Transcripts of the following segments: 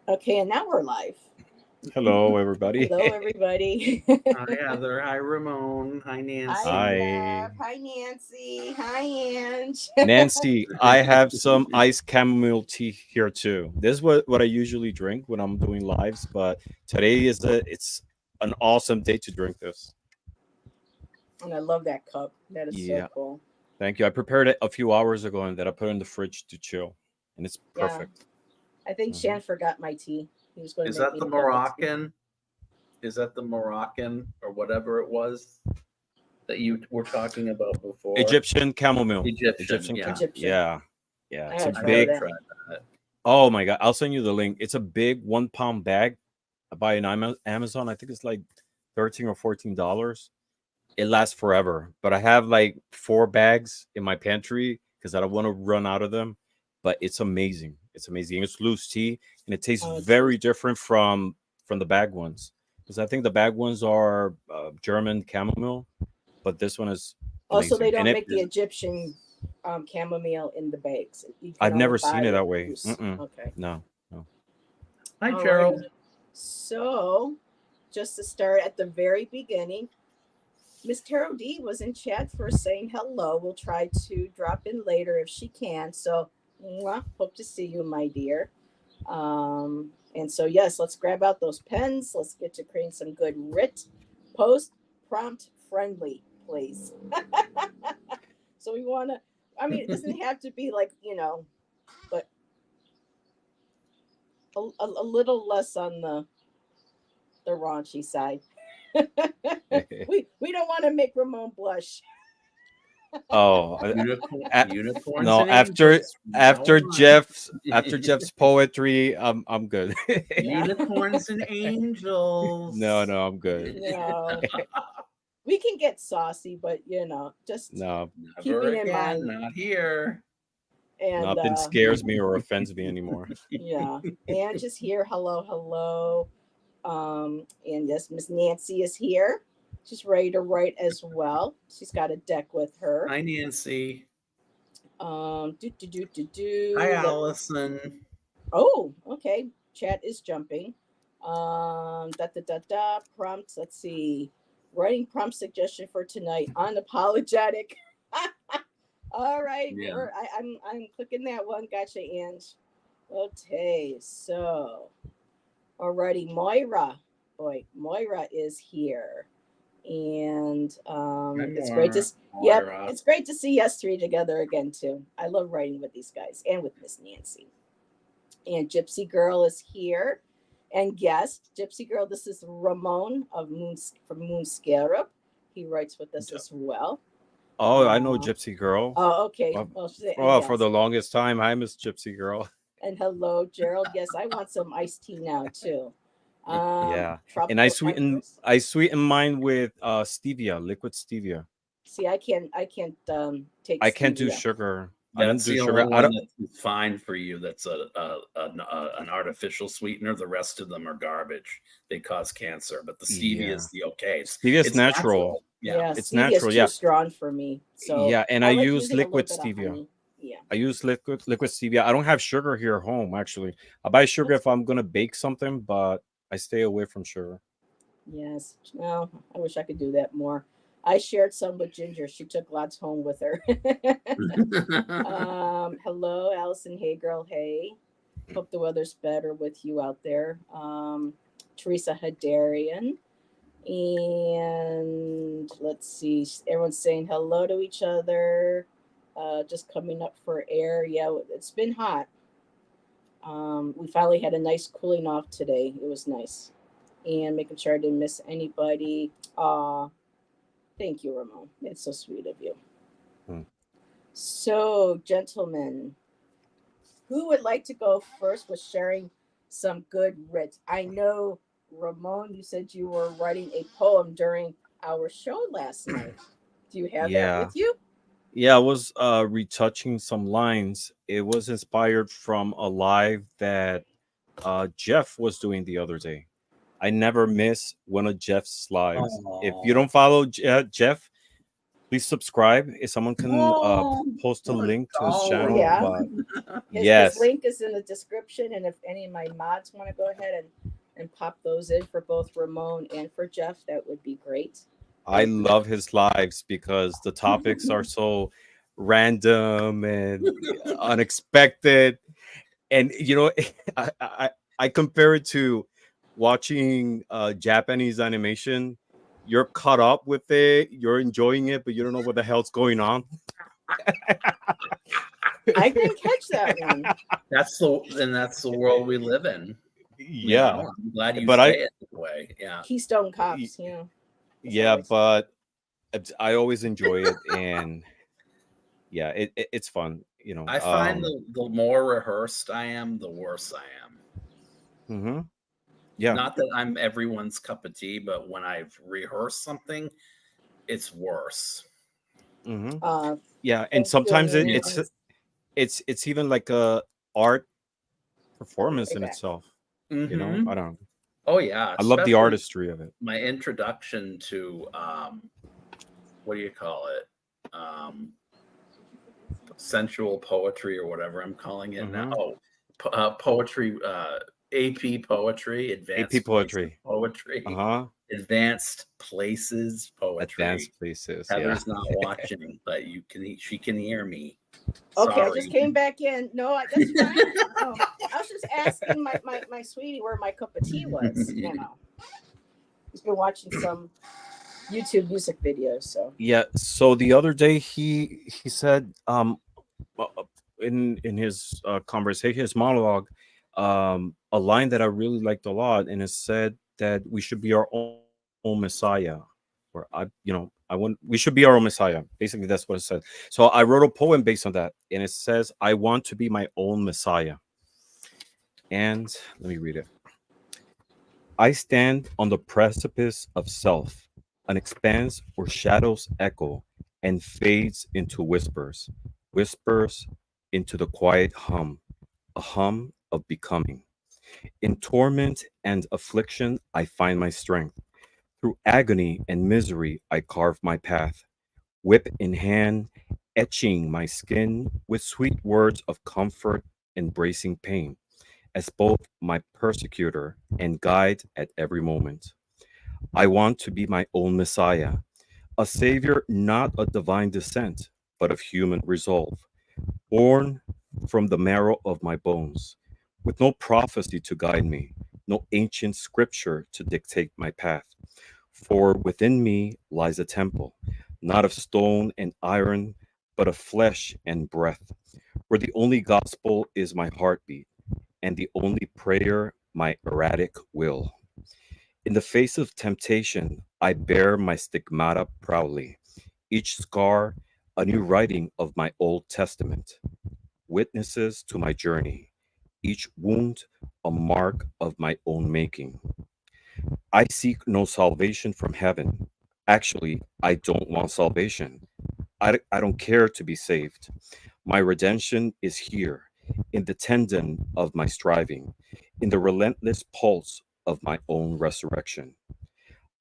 Okay, and now we're live. Hello, everybody. Hello, everybody. Hi, Heather. Hi, Ramon. Hi, Hi, Nancy. Jeff. Hi, Hi, Nancy. Hi, Ange. Nancy. I have some iced chamomile tea here too. This is what I usually drink when I'm doing lives, but today it's an awesome day to drink this. And I love that cup. That is so Yeah, cool. thank you. I prepared it a few hours ago and then I put it in the fridge to chill, and it's Yeah, perfect. I think Hmm. Shan forgot my tea. He was going to Is make that me the a cup of tea. Moroccan? Is that the Moroccan or whatever it was that you were talking about before? Egyptian chamomile. Egyptian. Egyptian Yeah, cam. Egyptian. Yeah, yeah. I It's a gotta I try gotta big. that. try that. Oh my god! I'll send you the link. It's a big 1 pound bag. I buy it on Amazon. I think it's like $13 or $14. It lasts forever. But I have like 4 bags in my pantry because I don't want to run out of them. But it's amazing. It's amazing. It's loose tea and it tastes Oh, it's very different from the bag ones. Because I think the bag ones are German chamomile, but this one is also they amazing. And don't it make the Egyptian chamomile in the bags. You can I've only never buy seen it it that way. loose. Mm-mm. Okay. No, no. Hi, Alrighty. Gerald. So, just to start at the very beginning, Miss Carol D was in chat first saying hello. We'll try to drop in later if she can. So, mwah, hope to see you, my dear. And so, yes, let's grab out those pens. Let's get to creating some good writ, post, prompt friendly, please. So, we want to, I mean, it doesn't have to be like, but a little less on the raunchy side. We don't want to make Ramon blush. Oh, a- Unicorns no. and angels from now on. After Jeff's poetry, I'm good. Yeah. Unicorns and No, angels. no, I'm good. No, we can get saucy, but just No, Never keeping in again. mind. Not here. And nothing scares me or offends me anymore. yeah, and just here. Hello, hello. And yes, Miss Nancy is here. She's ready to write as well. She's got a deck with her. Hi, Nancy. Do do do do Hi, do. Allison. Oh, okay. Chat is jumping. Da da da da. Prompts. Let's see. Writing prompt suggestion for tonight. Unapologetic. All right, Yeah. I'm clicking that one. Gotcha, Ange. Okay, so alrighty, Moira. Boy, Moira is here, and Hi, it's great to yep, Moira. it's great to see us three together again too. I love writing with these guys and with Miss Nancy. And Gypsy Girl is here, and guest Gypsy Girl. This is Ramon of from Moon Scarab. He writes with us D- as well. Oh, I know Uh, Gypsy Girl. oh, okay. Well, Well, she's a for the guest. longest time, I miss Gypsy Girl. And hello, Gerald. Yes, I want some iced tea now too. Yeah, and Tropical Empress. I sweeten mine with stevia, liquid stevia. See, I can't take I can't do stevia. sugar. I don't That's do the sugar. only I one don't. that's fine for you. That's an artificial sweetener. The rest of them are garbage. They cause cancer. But the stevia Yeah, is the okay. stevia is It's natural. natural. Yeah. Yeah, It's stevia is natural. too Yeah, strong for me. So yeah, and I I like use using a little liquid bit of stevia. honey. Yeah, I use liquid stevia. I don't have sugar here at home actually. I buy sugar that's if good. I'm gonna bake something, but I stay away from sugar. Yes. Well, I wish I could do that more. I shared some with Ginger. She took lots home with her. Hello, Allison. Hey, girl. Hey. Hope the weather's better with you out there. Teresa Hadarian. And let's see, everyone's saying hello to each other. Just coming up for air. Yeah, it's been hot. We finally had a nice cooling off today. It was nice. And making sure I didn't miss anybody. Thank you, Ramon. It's so sweet of you. Mm. So, gentlemen, who would like to go first with sharing some good writ? I know, Ramon, you said you were writing a poem during our show last night. Do you have that Yeah, with you? yeah. I was retouching some lines. It was inspired from a live that Jeff was doing the other day. I never miss one of Jeff's lives. If you Oh, don't follow Jeff, Please subscribe. If someone can Oh, post a link to his oh, channel. yeah. But His link is in the description, and if any of my mods want to go ahead and pop those in for both Ramon and for Jeff, that would be great. I love his lives because the topics are so random and unexpected. And I compare it to watching Japanese animation. You're caught up with it, you're enjoying it, but you don't know what the hell's going on. I didn't catch that one. That's the world we live in. Yeah, I'm glad you but say it that way. Yeah. Keystone Cops, yeah, but I always enjoy it, and yeah, it's fun. I find the more rehearsed I am, the worse I am. Mm-hmm. Yeah. Not that I'm everyone's cup of tea, but when I've rehearsed something, it's worse. Mm-hmm. Yeah, and sometimes it's even like a art performance in itself. Mm-hmm. I don't. Oh yeah, I love the artistry of it. My introduction to what do you call it? Sensual poetry or whatever I'm calling it now. Oh, poetry. AP poetry, advanced AP poetry, advanced places poetry. Advanced places. Heather's not watching, but she can hear me. Okay, Sorry. I just came back in. No, that's fine. Oh, I was just asking my sweetie where my cup of tea was. He's been watching some YouTube music videos. So yeah. So the other day he said in his conversation, his monologue, a line that I really liked a lot, and it said that we should be our own Messiah, or we should be our own Messiah. Basically, that's what it said. So I wrote a poem based on that, and it says, "I want to be my own Messiah." And let me read it. I stand on the precipice of self, an expanse where shadows echo and fades into whispers, whispers into the quiet hum, a hum of becoming. In torment and affliction, I find my strength. Through agony and misery, I carve my path, whip in hand, etching my skin with sweet words of comfort, embracing pain as both my persecutor and guide at every moment. I want to be my own Messiah, a savior not of divine descent, but of human resolve, born from the marrow of my bones, with no prophecy to guide me, no ancient scripture to dictate my path. For within me lies a temple, not of stone and iron, but of flesh and breath, where the only gospel is my heartbeat, and the only prayer my erratic will. In the face of temptation, I bear my stigmata proudly, each scar a new writing of my Old Testament, witnesses to my journey, each wound a mark of my own making. I seek no salvation from heaven. Actually, I don't want salvation. I don't care to be saved. My redemption is here, in the tendon of my striving, in the relentless pulse of my own resurrection.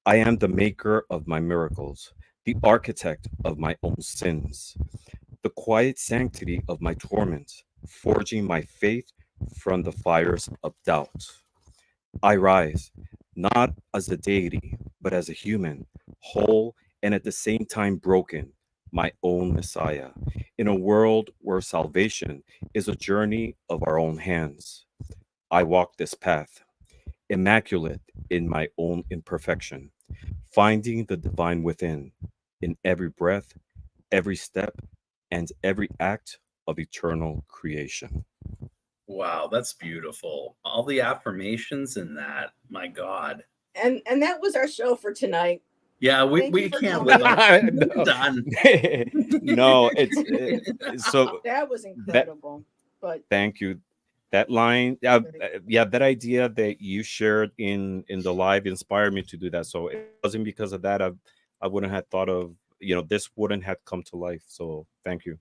I am the maker of my miracles, the architect of my own sins, the quiet sanctity of my torment, forging my faith from the fires of doubt. I rise, not as a deity, but as a human, whole and at the same time broken, my own Messiah, in a world where salvation is a journey of our own hands. I walk this path, immaculate in my own imperfection, finding the divine within, in every breath, every step, and every act of eternal creation. Wow, that's beautiful. All the affirmations in that. My God. And that was our show for tonight. Yeah, we can't live on done. No, so that was incredible. But thank you. That line, yeah, that idea that you shared in the live inspired me to do that. So it wasn't because of that I wouldn't have thought of, this wouldn't have come to life. So thank you.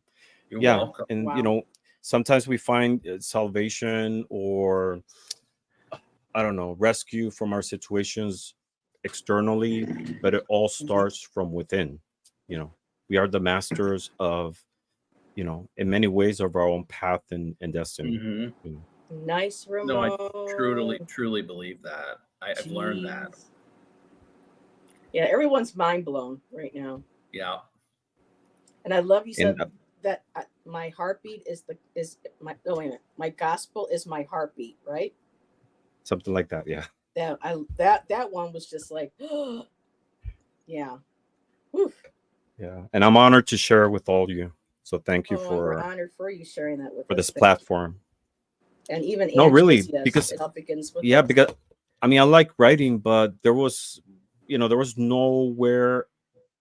You're welcome. And Wow. sometimes we find salvation or I don't know, rescue from our situations externally, but it all starts from within. We we are the masters of, you know, in many ways of our own path and destiny. Hmm. You know. Nice, Ramon. No, I truly believe that. I've learned that. Jeez. Yeah, everyone's mind blown right now. Yeah. And I love you said And that my heartbeat is my oh wait a minute, my gospel is my heartbeat, right? something like that. Yeah. That one was just like, yeah. Whew. Yeah. And I'm honored to share it with all you. So thank you Oh, we're honored for you sharing that with for us. this Thank you. platform. And even No, Angela's, really, yes, because it all begins with yeah, us. because I mean I like writing, but there was, you know, there was nowhere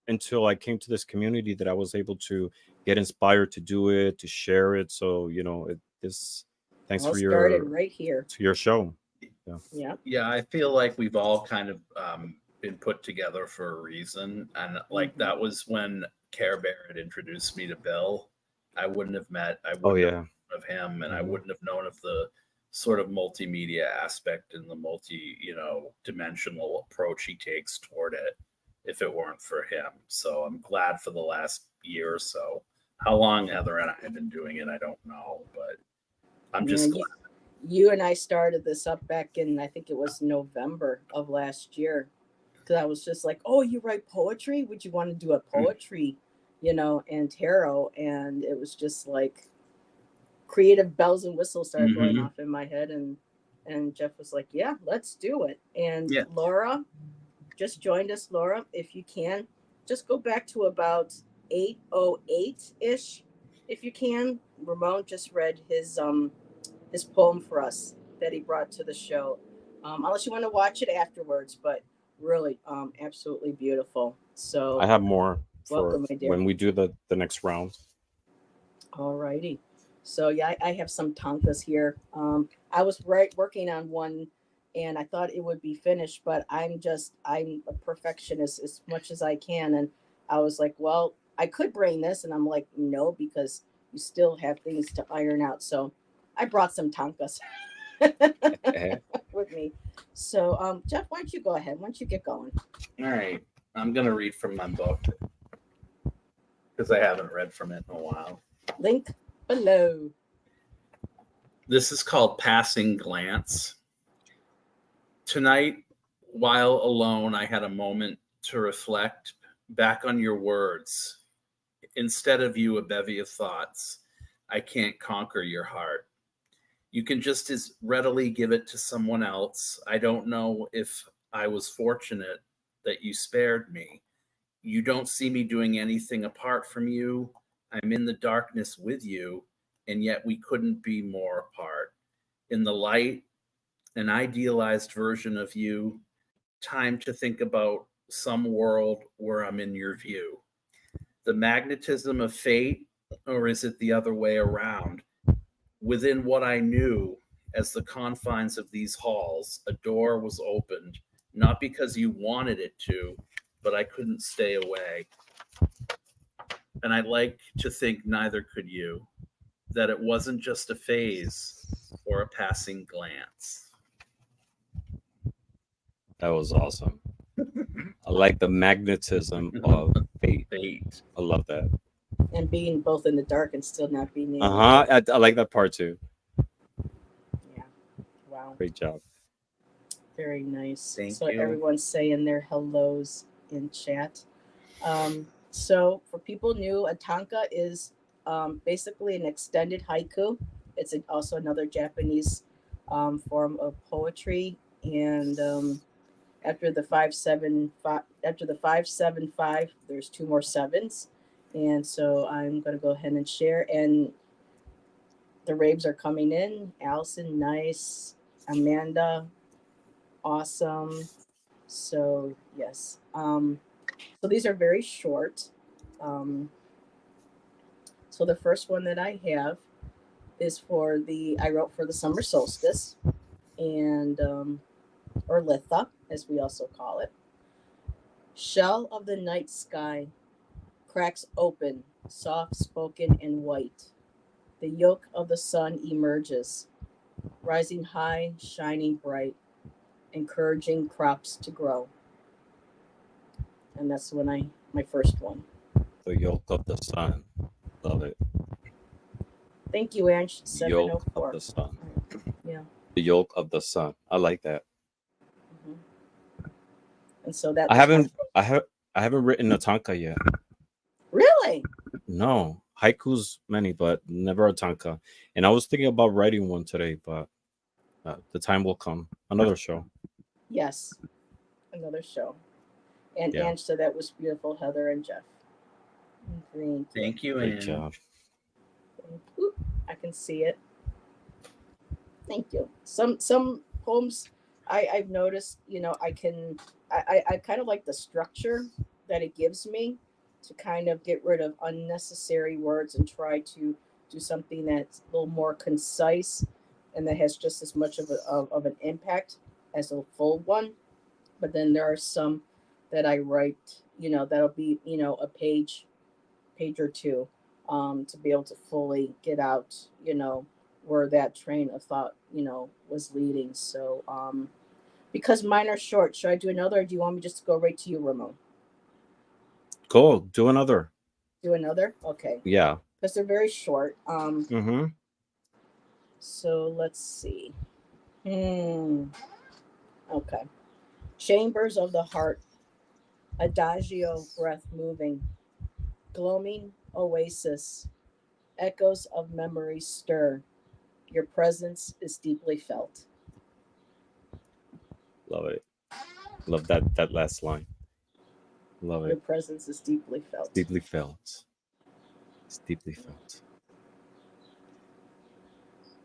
until I came to this community that I was able to get inspired to do it, to share it. So, you know, this thanks All for started right here. your show. Yeah. Yeah. Yeah, I feel like we've all kind of been put together for a reason. And like that was when Care Bear had introduced me to Bill. I wouldn't have Oh have yeah. known of him, and I Mhm. wouldn't have known of the sort of multimedia aspect and the dimensional approach he takes toward it if it weren't for him. So I'm glad for the last year or so. How long Heather and I have been doing it, I don't know, but I'm Yeah, just glad. you and I started this up back in, I think it was November of last year. Because I was just like, oh, you write poetry? Would you want to do a poetry, you know, and tarot? And it was just like creative bells and whistles started going off in my head. And Jeff was like, yeah, let's do it. And Yeah. Laura just joined us. Laura, if you can, just go back to about 8:08-ish, if you can. Ramon just read his poem for us that he brought to the show. Unless you want to watch it afterwards, but really, absolutely beautiful. So I have more for welcome, my dear. when we do the next round. All righty. So yeah, I have some tankas here. I was working on one, and I thought it would be finished, but I'm a perfectionist as much as I can, and I was like, well, I could bring this, and I'm like, no, because you still have things to iron out. So I brought some tankas with me. So Jeff, why don't you go ahead? Why don't you get going? All right. I'm going to read from my book because I haven't read from it in a while. Link below. This is called Passing Glance. Tonight, while alone, I had a moment to reflect back on your words. Instead of you, a bevy of thoughts. I can't conquer your heart. You can just as readily give it to someone else. I don't know if I was fortunate that you spared me. You don't see me doing anything apart from you. I'm in the darkness with you, and yet we couldn't be more apart. In the light, an idealized version of you, time to think about some world where I'm in your view. The magnetism of fate, or is it the other way around? Within what I knew as the confines of these halls, a door was opened, not because you wanted it to, but I couldn't stay away. And I'd like to think neither could you, that it wasn't just a phase or a passing glance. That was awesome. I like the magnetism of fate. Fate. I love that. And being both in the dark and still not being able. I like that part too. Yeah. Wow. Great job. Very nice. Thank so you. Everyone's saying their hellos in chat. So for people new, a tanka is basically an extended haiku. It's also another Japanese form of poetry. And after the 575, there's two more sevens. And so I'm going to go ahead and share. And the raves are coming in. Allison, nice. Amanda, awesome. So yes. So these are very short. So the first one that I have is I wrote for the summer solstice, and or Litha, as we also call it. Shell of the night sky, cracks open, soft spoken and white. The yolk of the sun emerges, rising high, shining bright, encouraging crops to grow. And that's my first one. The yoke of the sun. Love it. Thank you, Ange. Yoke of 704. the sun. Yeah. The yoke of the sun. I like that. Mhm. And so that I was my haven't I haven't written a tanka yet. really. No. Haikus many, but never a tanka. And I was thinking about writing one today, but the time will come. Another show. Yes, another show. And Yeah. Ange said that was beautiful, Heather and Jeff. Thank you. Thank you, Great Anne. job. Oop, I can see it. Thank you. Some poems I've noticed, I kind of like the structure that it gives me to kind of get rid of unnecessary words and try to do something that's a little more concise and that has just as much of an impact as a full one. But then there are some that I write, that'll be, a page or two, to be able to fully get out, where that train of thought, was leading. So, because mine are short, should I do another, or do you want me just to go right to you, Ramon? Cool. Do another. Do another? Okay. Yeah. Because they're very short. Mm-hmm. So let's see. Okay. Chambers of the heart, adagio breath moving, gloaming oasis, echoes of memory stir. Your presence is deeply felt. Love it. Love that last line. Love Your it. presence is deeply It's felt. deeply felt. It's deeply felt.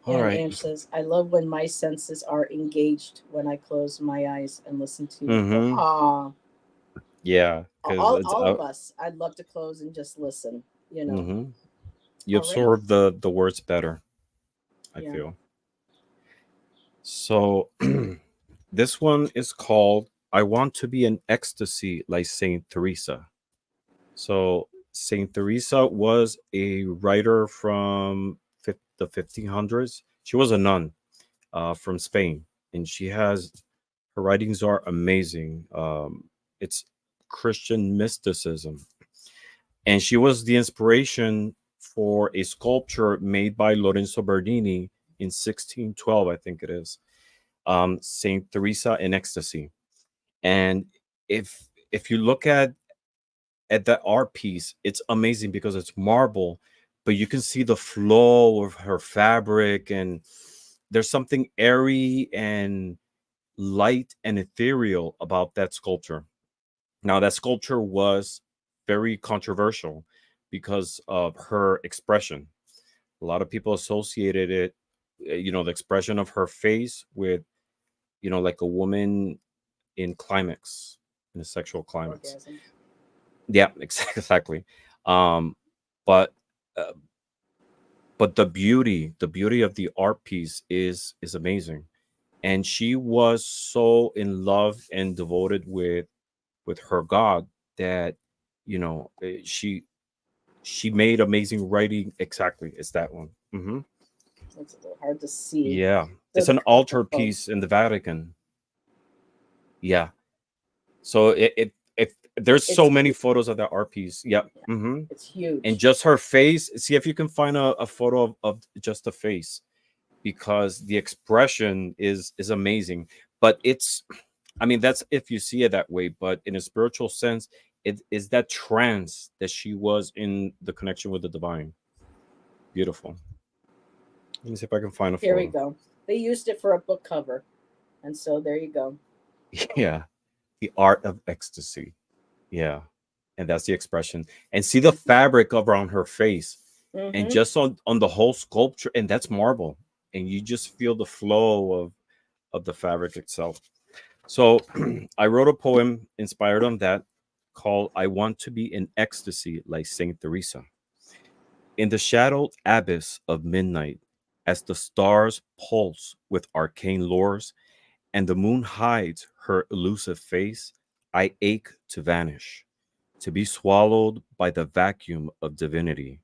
All And right. Ange says, I love when my senses are engaged when I close my eyes and listen to you. Mm-hmm. Aw, Yeah, because it's all of us. I'd love to close and just listen. mm-hmm. You All right. absorb the words better, I Yeah. feel. So this one is called I Want to Be in Ecstasy like Saint Teresa. So Saint Teresa was a writer from the 1500s. She was a nun from Spain, and she has her writings are amazing. It's Christian mysticism, and she was the inspiration for a sculpture made by Lorenzo Bernini in 1612, I think it is, Saint Teresa in Ecstasy. And if you look at that art piece, it's amazing because it's marble, but you can see the flow of her fabric, and there's something airy and light and ethereal about that sculpture. Now, that sculpture was very controversial because of her expression. A lot of people associated it, the expression of her face with, like a woman in climax, in a sexual climax. Orgasm. Yeah, exactly. Um, but uh, but the beauty of the art piece is amazing, and she was so in love and devoted with her God that she made amazing writing. Exactly, it's that one. It's a little hard to see. Yeah, So it's the an altar microphone. piece in the Vatican. Yeah, so if there's It's so many huge. photos of that art piece. Yep. Yeah, hmm it's And huge. just her face. See if you can find a photo of just the face, because the expression is amazing. But it's, I mean, that's if you see it that way. But in a spiritual sense, it is that trance that she was in, the connection with the divine. Beautiful. Let me see if I can find a Here we photo. go. They used it for a book cover. And so there you go. Yeah, the art of ecstasy. Yeah, and that's the expression. And see the fabric around her face, and Mm-hmm. just on the whole sculpture, and that's marble, and you just feel the flow of the fabric itself. So I wrote a poem inspired on that, called I Want to Be in Ecstasy like Saint Teresa. In the shadowed abyss of midnight, as the stars pulse with arcane lores, and the moon hides her elusive face, I ache to vanish, to be swallowed by the vacuum of divinity,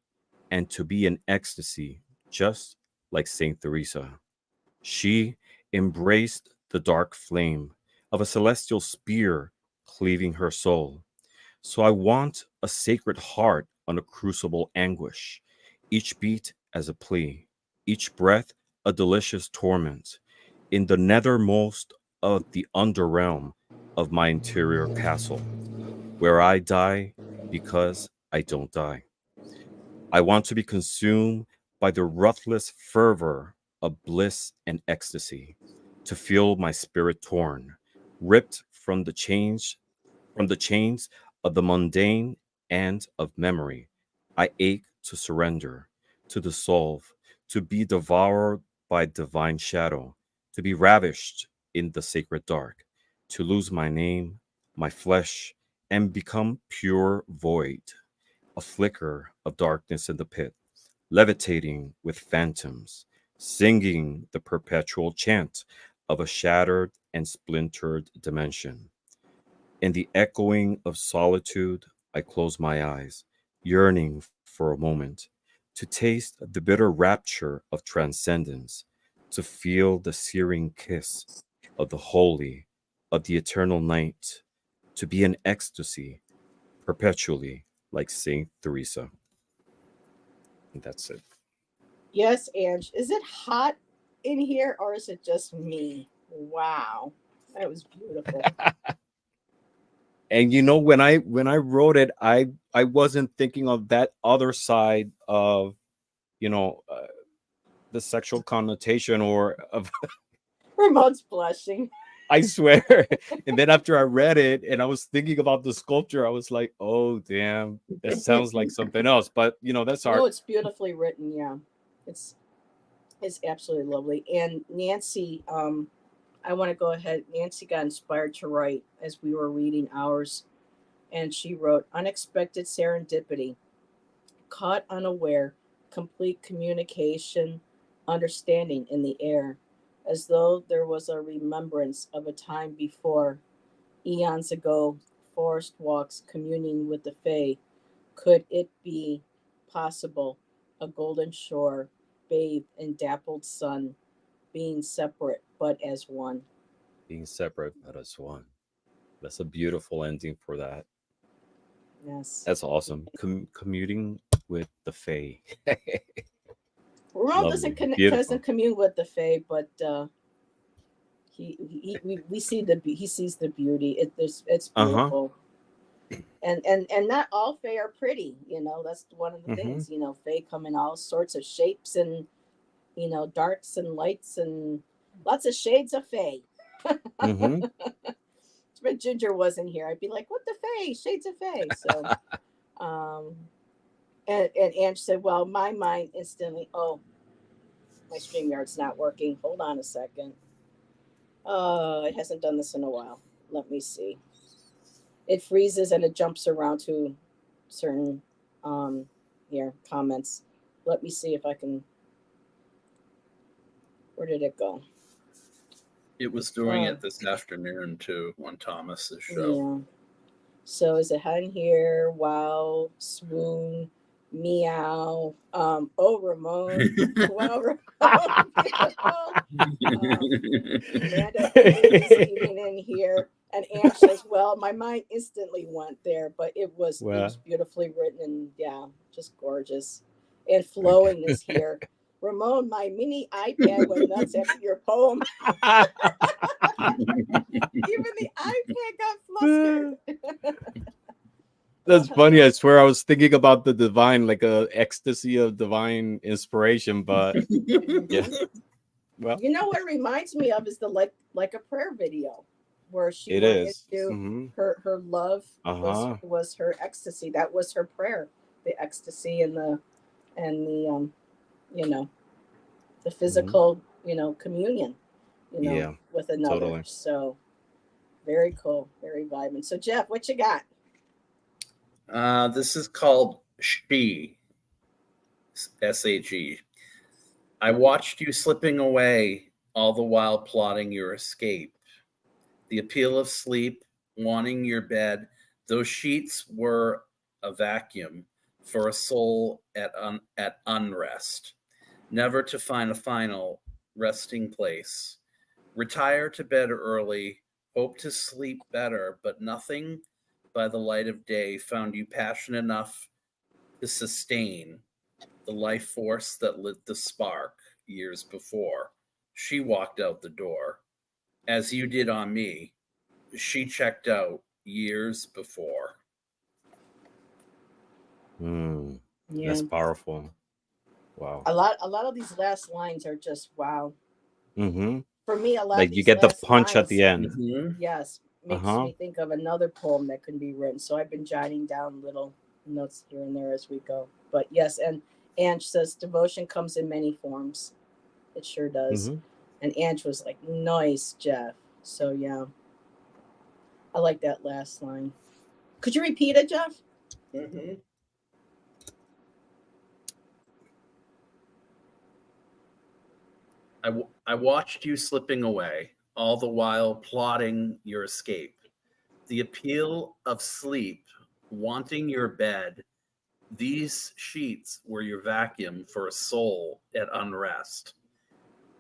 and to be in ecstasy, just like Saint Teresa. She embraced the dark flame of a celestial spear cleaving her soul, So I want a sacred heart on a crucible anguish, each beat as a plea, each breath a delicious torment, in the nethermost of the underrealm of my interior castle, where I die because I don't die. I want to be consumed by the ruthless fervor of bliss and ecstasy, to feel my spirit torn, ripped from the chains of the mundane and of memory. I ache to surrender, to dissolve, to be devoured by divine shadow, to be ravished in the sacred dark, to lose my name, my flesh, and become pure void, a flicker of darkness in the pit, levitating with phantoms, singing the perpetual chant of a shattered and splintered dimension. In the echoing of solitude, I close my eyes, yearning for a moment to taste the bitter rapture of transcendence, to feel the searing kiss of the holy, of the eternal night, to be in ecstasy perpetually like Saint Teresa. And that's it. Yes, Ange. Is it hot in here or is it just me? Wow. That was beautiful. And when I wrote it, I wasn't thinking of that other side of you know uh, the sexual connotation or of Ramon's blushing. I swear. And then after I read it and I was thinking about the sculpture, I was like, oh damn, that sounds like something else. But that's No, art. it's beautifully written. Yeah, it's it's absolutely lovely. And Nancy, I want to go ahead. Nancy got inspired to write as we were reading ours, and she wrote unexpected serendipity, caught unaware, complete communication, understanding in the air, as though there was a remembrance of a time before, eons ago, forest walks communing with the Fae. Could it be possible? A golden shore, bathed in dappled sun, being separate but as one. Being separate but as one. That's a beautiful ending for that. Yes. That's awesome. Commuting with the Fae. Ramon Lovely. doesn't Beautiful. doesn't commune with the Fae, but we see he sees the beauty. It's Uh-huh. beautiful. And not all Fae are pretty. That's one of the Mm-hmm. things. Fae come in all sorts of shapes and darks and lights and lots of shades of Fae. Mm-hmm. If Ginger wasn't here, I'd be like, "What the Fae? Shades of Fae." So, um, and Ange said, "Well, my mind instantly. Oh, my StreamYard's not working. Hold on a second. It hasn't done this in a while. Let me see. It freezes and it jumps around to certain um here comments. Let me see if I can. Where did it go? It was doing Oh, it this afternoon too on Thomas's show. yeah. So is it on here? Wow, swoon, meow. Oh, Ramon. Wow, Ramon, beautiful. Amanda is even in here. And Ange says, "Well, my mind instantly went there, but it was Well, beautifully written and yeah, just gorgeous." And flowing is here. Ramon, my mini iPad went nuts after your poem. Even the iPad got flustered. that's funny. I swear I was thinking about the divine, like a ecstasy of divine inspiration, but yeah. Mhm. Well, You know what it reminds me of is the like a prayer video where she it went is. into Mm-hmm. her love Uh-huh. was her ecstasy. That was her prayer, the ecstasy and the you know the Mm-hmm. physical communion Yeah, with another. totally. So very cool, very vibrant. So Jeff, what you got? This is called She, SAG. I watched you slipping away, all the while plotting your escape. The appeal of sleep, wanting your bed, those sheets were a vacuum for a soul at unrest, never to find a final resting place. Retire to bed early, hope to sleep better, but nothing by the light of day found you passionate enough to sustain the life force that lit the spark years before. She walked out the door. As you did on me, she checked out years before. Mm, Yeah. that's powerful. Wow. A lot of these last lines are just wow. Mm-hmm. For me, a lot of Like you these get the last punch at lines, the end. Mhm. yes, makes Uh-huh. me think of another poem that can be written. So I've been jotting down little notes here and there as we go. But yes, and Ange says devotion comes in many forms. It sure does. Mm-hmm. And Ange was like, nice, Jeff. So yeah, I like that last line. Could you repeat it, Jeff? Mhm. I watched you slipping away, all the while plotting your escape. The appeal of sleep, wanting your bed, these sheets were your vacuum for a soul at unrest.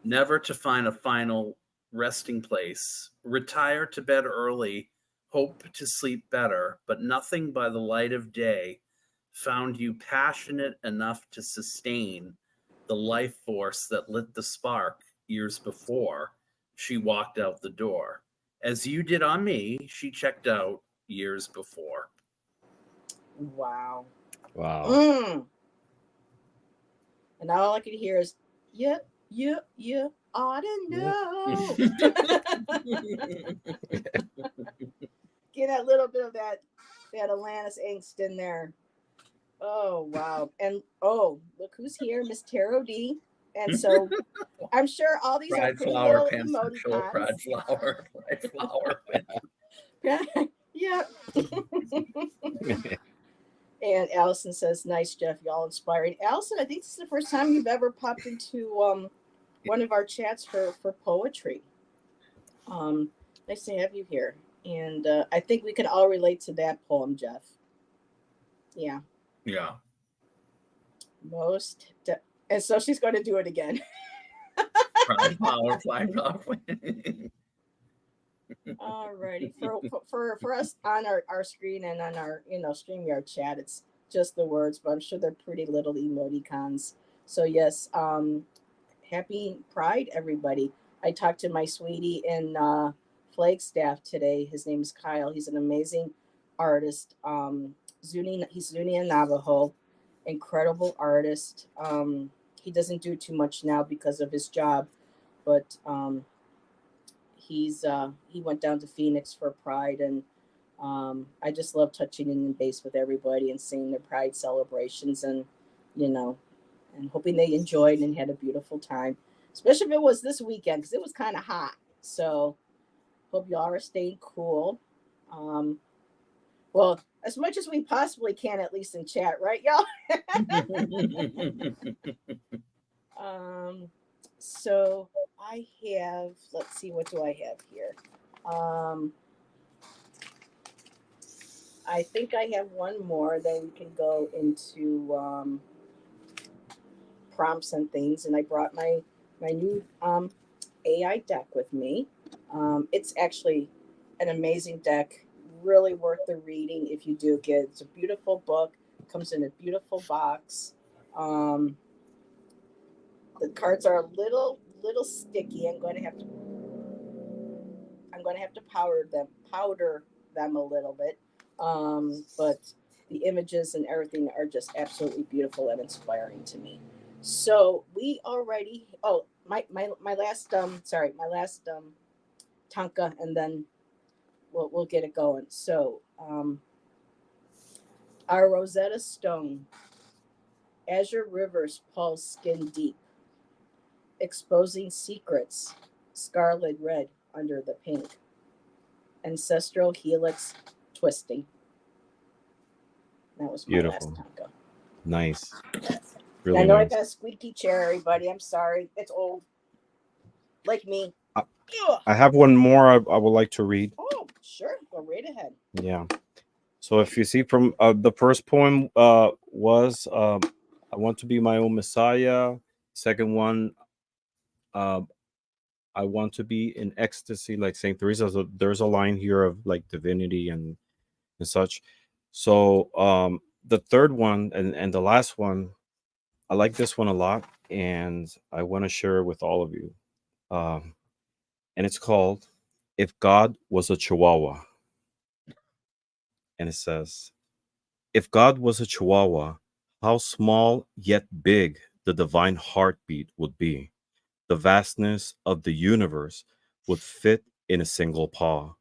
Never to find a final resting place, retire to bed early, hope to sleep better, but nothing by the light of day found you passionate enough to sustain the life force that lit the spark years before she walked out the door. As you did on me, she checked out years before. Wow. Wow. Mm. And all I could hear is, yep, yep, yep, ought to know. Get that little bit of that Atlantis angst in there. Oh wow. And oh, look who's here, Miss Taro D. And so I'm sure all these are Pride pretty flower, little pansexual, pride emoticons. flower, pride flower. Yeah. And Allison says, nice, Jeff, y'all inspiring. Allison, I think this is the first time you've ever popped into one of our chats for poetry. Nice to have you here. And I think we can all relate to that poem, Jeff. Yeah. Yeah. And so she's going to do it again. Pride flower, pride flower. Alrighty. For us on our screen and on our StreamYard chat, it's just the words, but I'm sure they're pretty little emoticons. So yes, happy Pride, everybody. I talked to my sweetie in Flagstaff today. His name is Kyle. He's an amazing artist. He's Zuni and Navajo, incredible artist. He doesn't do too much now because of his job, but he went down to Phoenix for Pride, and I just love touching in base with everybody and seeing their Pride celebrations, and you know, and hoping they enjoyed and had a beautiful time, especially if it was this weekend because it was kind of hot. So hope y'all are staying cool. Well, as much as we possibly can, at least in chat, right, y'all? So I have, let's see, what do I have here? I think I have one more. Then we can go into prompts and things. And I brought my new AI deck with me. It's actually an amazing deck, really worth the reading if you do get it. It's a beautiful book, comes in a beautiful box. The cards are a little sticky. I'm going to have to powder them a little bit. But the images and everything are just absolutely beautiful and inspiring to me. So we already my last tanka, and then we'll get it going. So our Rosetta Stone, azure rivers pulse skin deep, exposing secrets, scarlet red under the pink, ancestral helix twisting. That was my last Beautiful. tanka. Nice. Really Really I know nice. I got a squeaky chair, everybody. I'm sorry. It's old. Like me. I have one more I would like to read. Oh, sure. Go right ahead. Yeah. So if you see from the first poem was I want to be my own messiah. Second one, I want to be in ecstasy like Saint Teresa. So there's a line here of like divinity and and such. So the third one and the last one, I like this one a lot, and I want to share it with all of you. Um, and it's called "If God Was a Chihuahua," and it says, "If God was a Chihuahua, how small yet big the divine heartbeat would be. The vastness of the universe would fit in a single paw.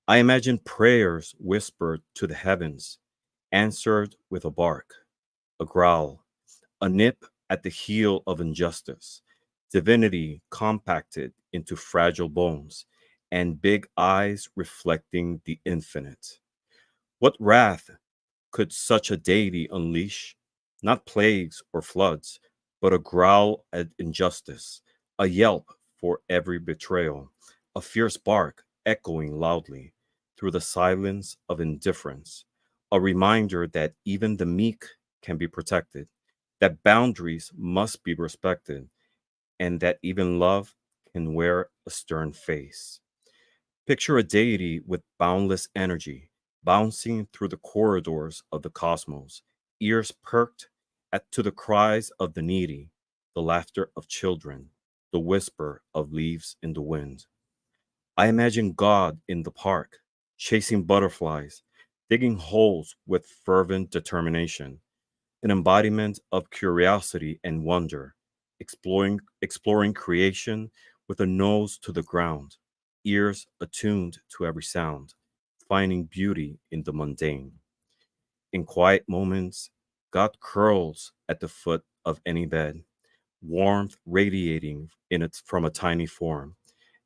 I imagine prayers whispered to the heavens, answered with a bark, a growl, a nip at the heel of injustice, divinity compacted into fragile bones, and big eyes reflecting the infinite. What wrath could such a deity unleash? Not plagues or floods, but a growl at injustice, a yelp for every betrayal, a fierce bark echoing loudly through the silence of indifference, a reminder that even the meek can be protected, that boundaries must be respected, and that even love can wear a stern face. Picture a deity with boundless energy, bouncing through the corridors of the cosmos, ears perked to the cries of the needy, the laughter of children, the whisper of leaves in the wind. I imagine God in the park, chasing butterflies, digging holes with fervent determination, an embodiment of curiosity and wonder, exploring creation with a nose to the ground, ears attuned to every sound, finding beauty in the mundane. In quiet moments, God curls at the foot of any bed, warmth radiating from a tiny form.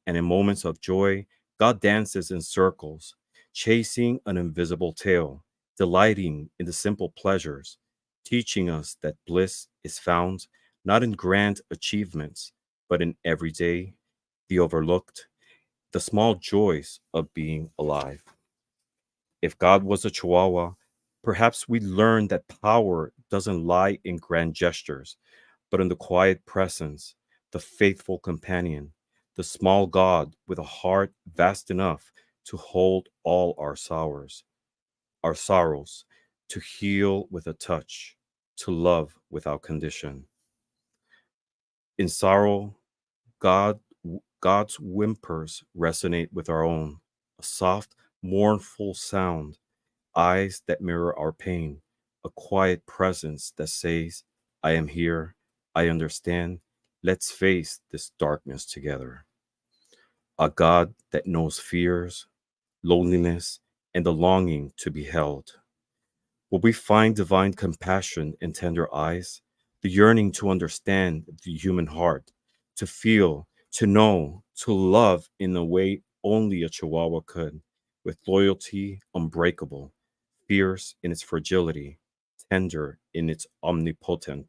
And in moments of joy, God dances in circles, chasing an invisible tail, delighting in the simple pleasures, teaching us that bliss is found not in grand achievements, but in everyday, the overlooked, the small joys of being alive. If God was a chihuahua, perhaps we'd learn that power doesn't lie in grand gestures, but in the quiet presence, the faithful companion, the small God with a heart vast enough to hold all our sorrows, to heal with a touch, to love without condition. In sorrow, God God's whimpers resonate with our own, a soft, mournful sound, eyes that mirror our pain, a quiet presence that says, I am here, I understand, let's face this darkness together. A God that knows fears, loneliness, and the longing to be held. Will we find divine compassion in tender eyes, the yearning to understand the human heart, to feel, to know, to love in a way only a chihuahua could, with loyalty unbreakable, fierce in its fragility, tender in its omnipotence?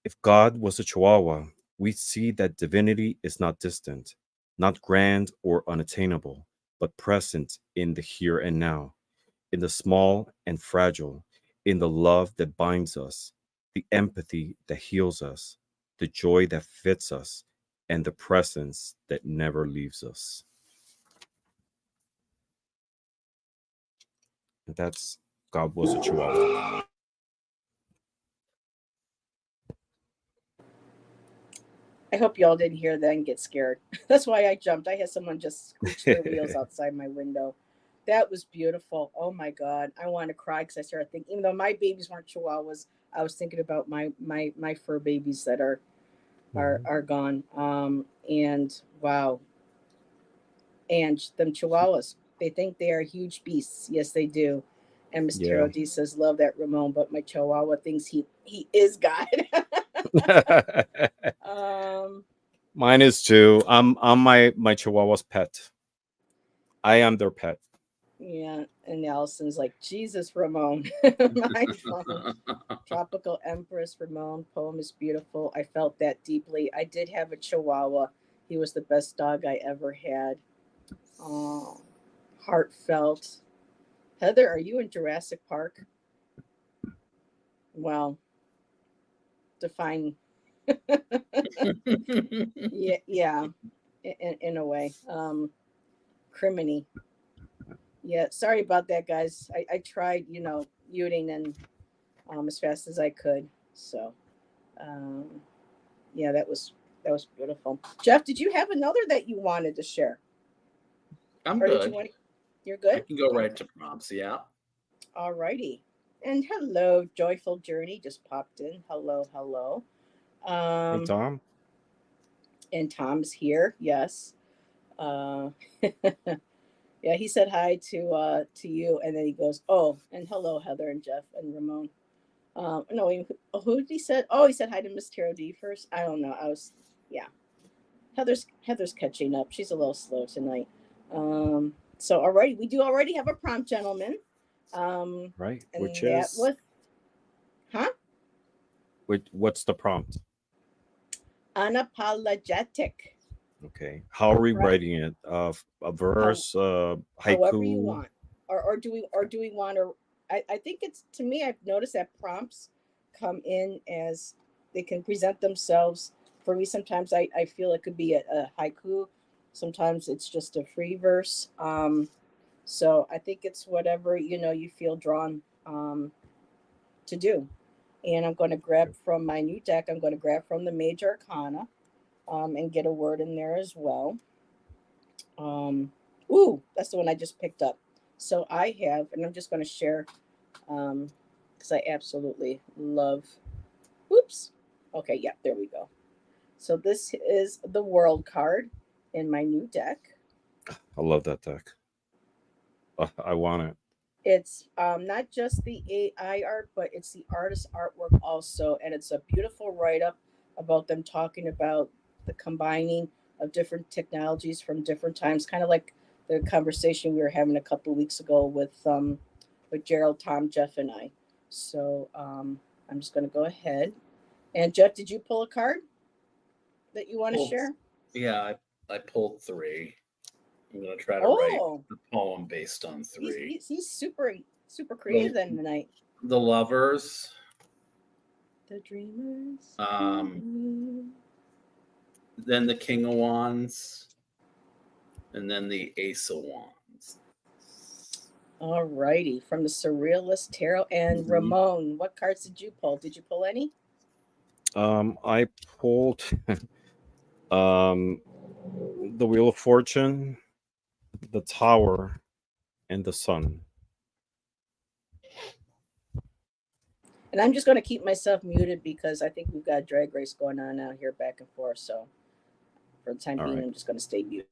If God was a chihuahua, we'd see that divinity is not distant, not grand or unattainable, but present in the here and now, in the small and fragile, in the love that binds us, the empathy that heals us, the joy that fits us, and the presence that never leaves us. And that's God was a chihuahua. I hope y'all didn't hear that and get scared. That's why I jumped. I had someone just screech their wheels outside my window. That was beautiful. Oh my God. I want to cry because I started thinking, even though my babies weren't chihuahuas, I was thinking about my fur babies that Mhm. are gone. And wow. And them chihuahuas, they think they are huge beasts. Yes, they do. And Miss Yeah. Taro D says, love that Ramon, but my chihuahua thinks he is God. um Mine is too. I'm my chihuahua's pet. I am their pet. Yeah, and Allison's like, Jesus, Ramon. Mind blown. Tropical Empress Ramon poem is beautiful. I felt that deeply. I did have a Chihuahua. He was the best dog I ever had. Oh, heartfelt. Heather, are you in Jurassic Park? Well, define. Yeah, yeah, in a way. Criminy. Yeah, sorry about that, guys. I tried, muting and as fast as I could. So, um, yeah, that was beautiful. Jeff, did you have another that you wanted to share, I'm or did you good. want? You're I good. can go right Okay. to prompts. Yeah. All righty. And hello, Joyful Journey just popped in. Hello, hello. Hey Um, Tom. and Tom's here. Yes. Uh, yeah, he said hi to you, and then he goes, "Oh, and hello, Heather and Jeff and Ramon." No, who did he said? Oh, he said hi to Miss Taro D first. I don't know. Yeah. Heather's catching up. She's a little slow tonight. So already we do already have a prompt, gentlemen. Right, which And that is was, huh? what's the prompt? Unapologetic. Okay, how are we Right. writing it? A How verse, however you haiku. want, or do we want to? I think it's, to me, I've noticed that prompts come in as they can present themselves. For me, sometimes I feel it could be a haiku. Sometimes it's just a free verse. So I think it's whatever you feel drawn to do. And I'm going to grab from my new deck. I'm going to grab from the Major Arcana, and get a word in there as well. Um, Ooh, that's the one I just picked up. So I have, and I'm just going to share, because I absolutely love. Oops. Okay, yeah, there we go. So this is the World card in my new deck. I love that deck. I want it. It's not just the AI art, but it's the artist artwork also, and it's a beautiful write up about them talking about the combining of different technologies from different times, kind of like the conversation we were having a couple of weeks ago with Gerald, Tom, Jeff, and I. So I'm just going to go ahead. And Jeff, did you pull a card that you want to Pulled, share? yeah, I pulled three. I'm going to try to write Oh, the poem based on he's three. he's, he's super super creative The, then tonight. the Lovers, The dreamers. um, then the King of Wands, and then the Ace of Wands. All righty. From the Surrealist Tarot. And Mhm. Ramon, what cards did you pull? Did you pull any? I pulled um the Wheel of Fortune, the Tower, and the Sun. And I'm just going to keep myself muted because I think we've got a drag race going on out here back and forth. So for the time All being, right. I'm just going to stay muted.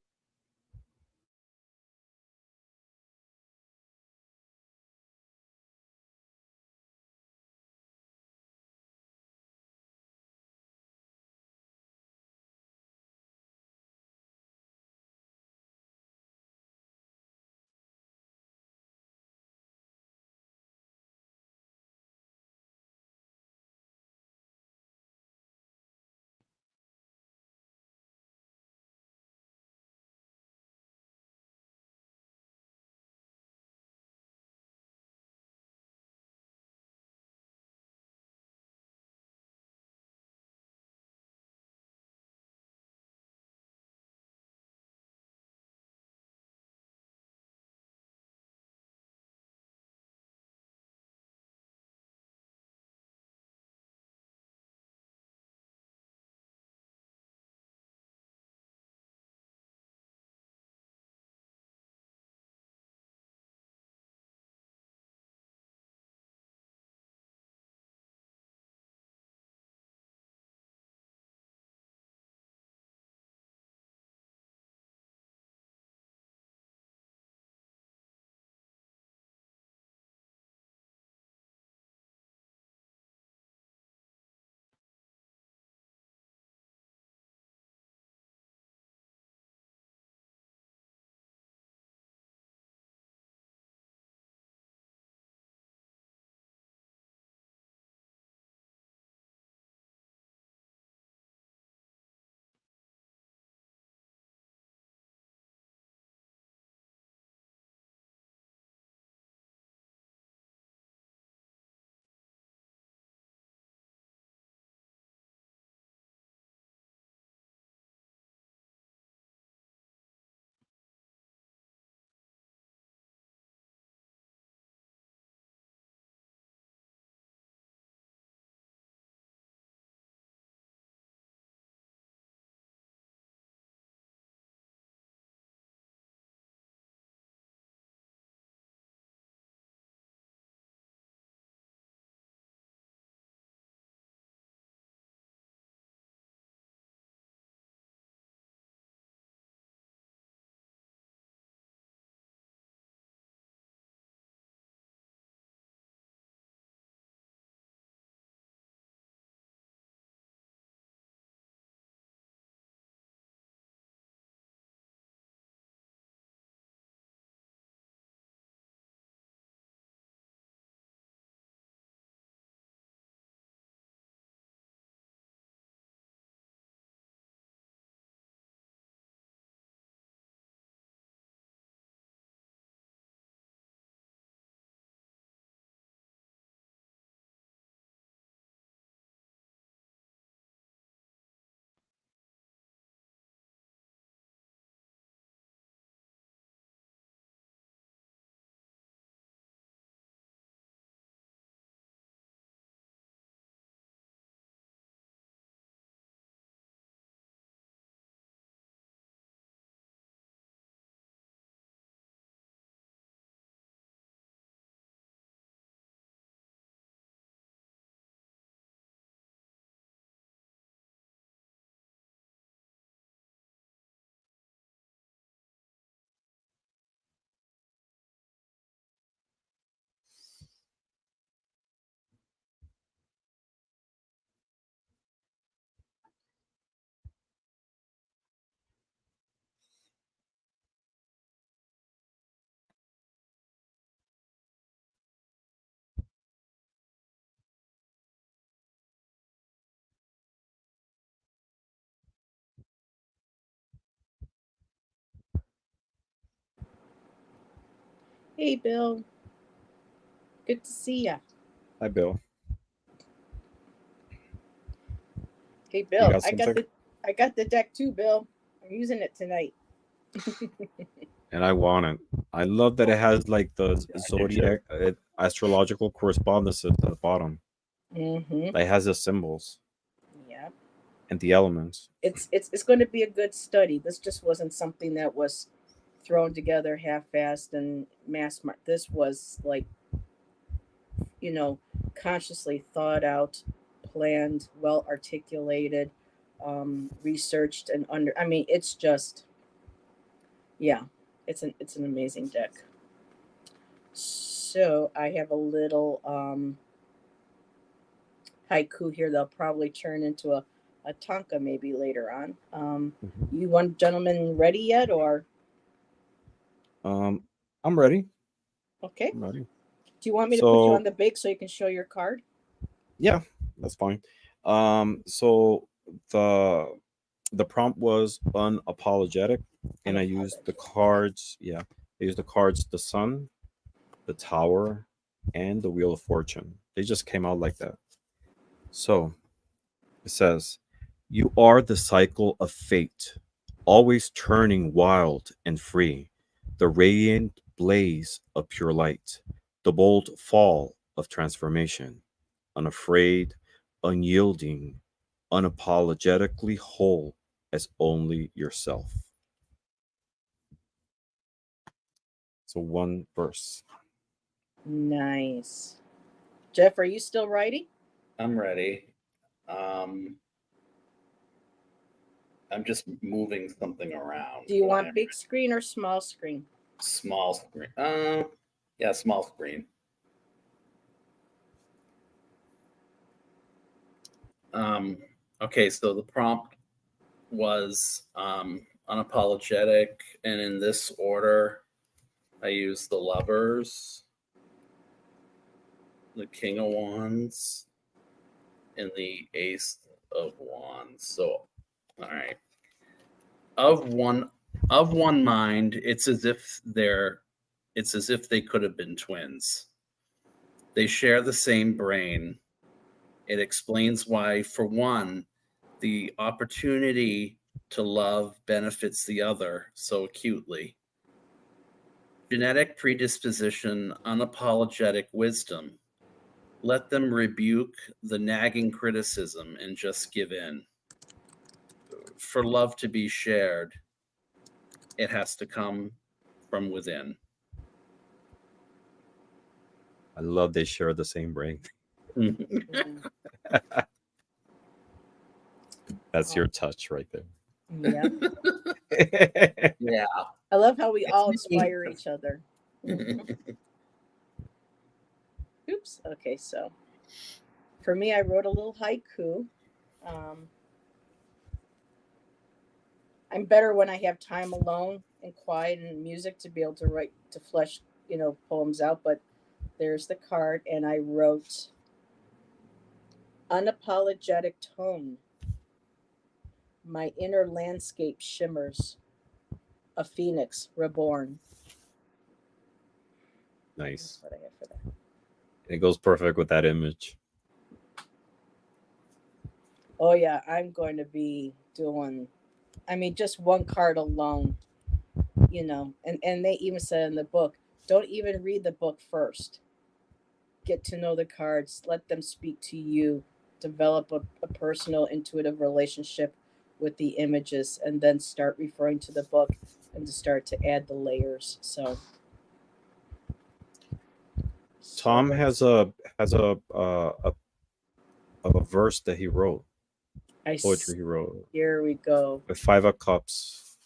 Hey, Bill. Good to see ya. Hi, Bill. Hey, You Bill. got something? I got the deck too, Bill. I'm using it tonight. And I want it. I love that it has like the zodiac astrological correspondences at the bottom. Mm-hmm. It has the symbols Yeah. and the elements. It's going to be a good study. This just wasn't something that was thrown together half-assed and This was like, you know, consciously thought out, planned, well articulated, researched, and under. I mean, it's just, yeah, it's an amazing deck. So I have a little haiku here. They'll probably turn into a tanka maybe later on. You one gentleman ready yet, or I'm ready. okay? I'm ready. Do you want me to put you on So the big so you can show your card? yeah, that's fine. So the the prompt was unapologetic, and I used the cards. Yeah, I used the cards: the Sun, the Tower, and the Wheel of Fortune. They just came out like that. So it says, "You are the cycle of fate, always turning wild and free, the radiant blaze of pure light, the bold fall of transformation, unafraid, unyielding, unapologetically whole as only yourself." So one verse. Nice. Jeff, are you still writing? I'm ready. Um, I'm just moving something around. Do you but I want am big screen or small screen? small screen. Yeah, small screen. Um, okay, so the prompt was unapologetic, and in this order, I used the Lovers, the King of Wands, and the Ace of Wands. So, all right, of one mind, it's as if they could have been twins. They share the same brain. It explains why, for one, the opportunity to love benefits the other so acutely. Genetic predisposition, unapologetic wisdom. Let them rebuke the nagging criticism and just give in. For love to be shared, it has to come from within. I love they share the same brain. Mm. That's your touch right Yeah. there. Yeah. I love how we all It's me. inspire each other. Oops. Okay, so for me, I wrote a little haiku. Um, I'm better when I have time alone and quiet and music to be able to write to flesh, poems out. But there's the card, and I wrote unapologetic tone. My inner landscape shimmers, a phoenix reborn. Nice. That's what I have for that. It goes perfect with that image. Oh yeah, I'm going to be doing. I mean, just one card alone, and they even said in the book, don't even read the book first. Get to know the cards, let them speak to you, develop a personal, intuitive relationship with the images, and then start referring to the book and to start to add the layers. Tom has a verse that he wrote, I poetry he wrote Here we go. with 5 of Cups.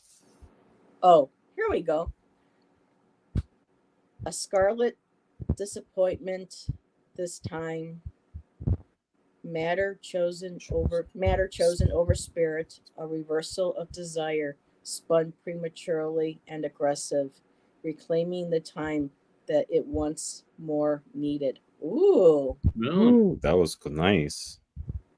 Oh, here we go. A scarlet disappointment this time. Matter chosen over spirit, a reversal of desire, spun prematurely and aggressive, reclaiming the time that it once more needed. Ooh. Ooh, that was nice.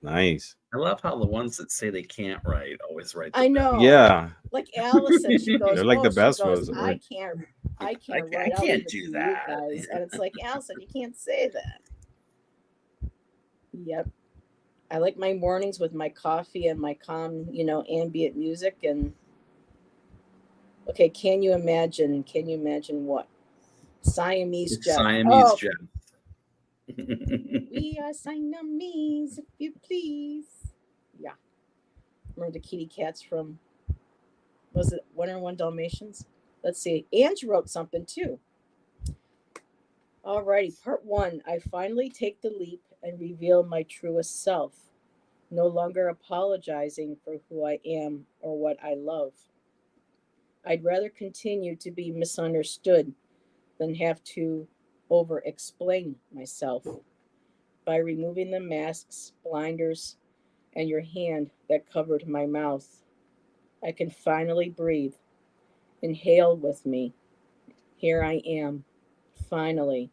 Nice. I love how the ones that say they can't write always write the I best. know. Yeah, Like Allison, she goes, they're like oh, the best ones. I can't I can't I write. I'll can't leave it do to that. you guys. And it's like, Allison, you can't say that. Yep. I like my mornings with my coffee and my calm, ambient music. And okay, can you imagine? Can you imagine what? Siamese It's jet. Siamese Oh, jet. we are Siamese, if you please. Yeah. Remember the kitty cats from, was it 101 Dalmatians? Let's see. Ange wrote something too. Alrighty, part 1. I finally take the leap and reveal my truest self, no longer apologizing for who I am or what I love. I'd rather continue to be misunderstood than have to over explain myself. By removing the masks, blinders, and your hand that covered my mouth, I can finally breathe. Inhale with me. Here I am. Finally,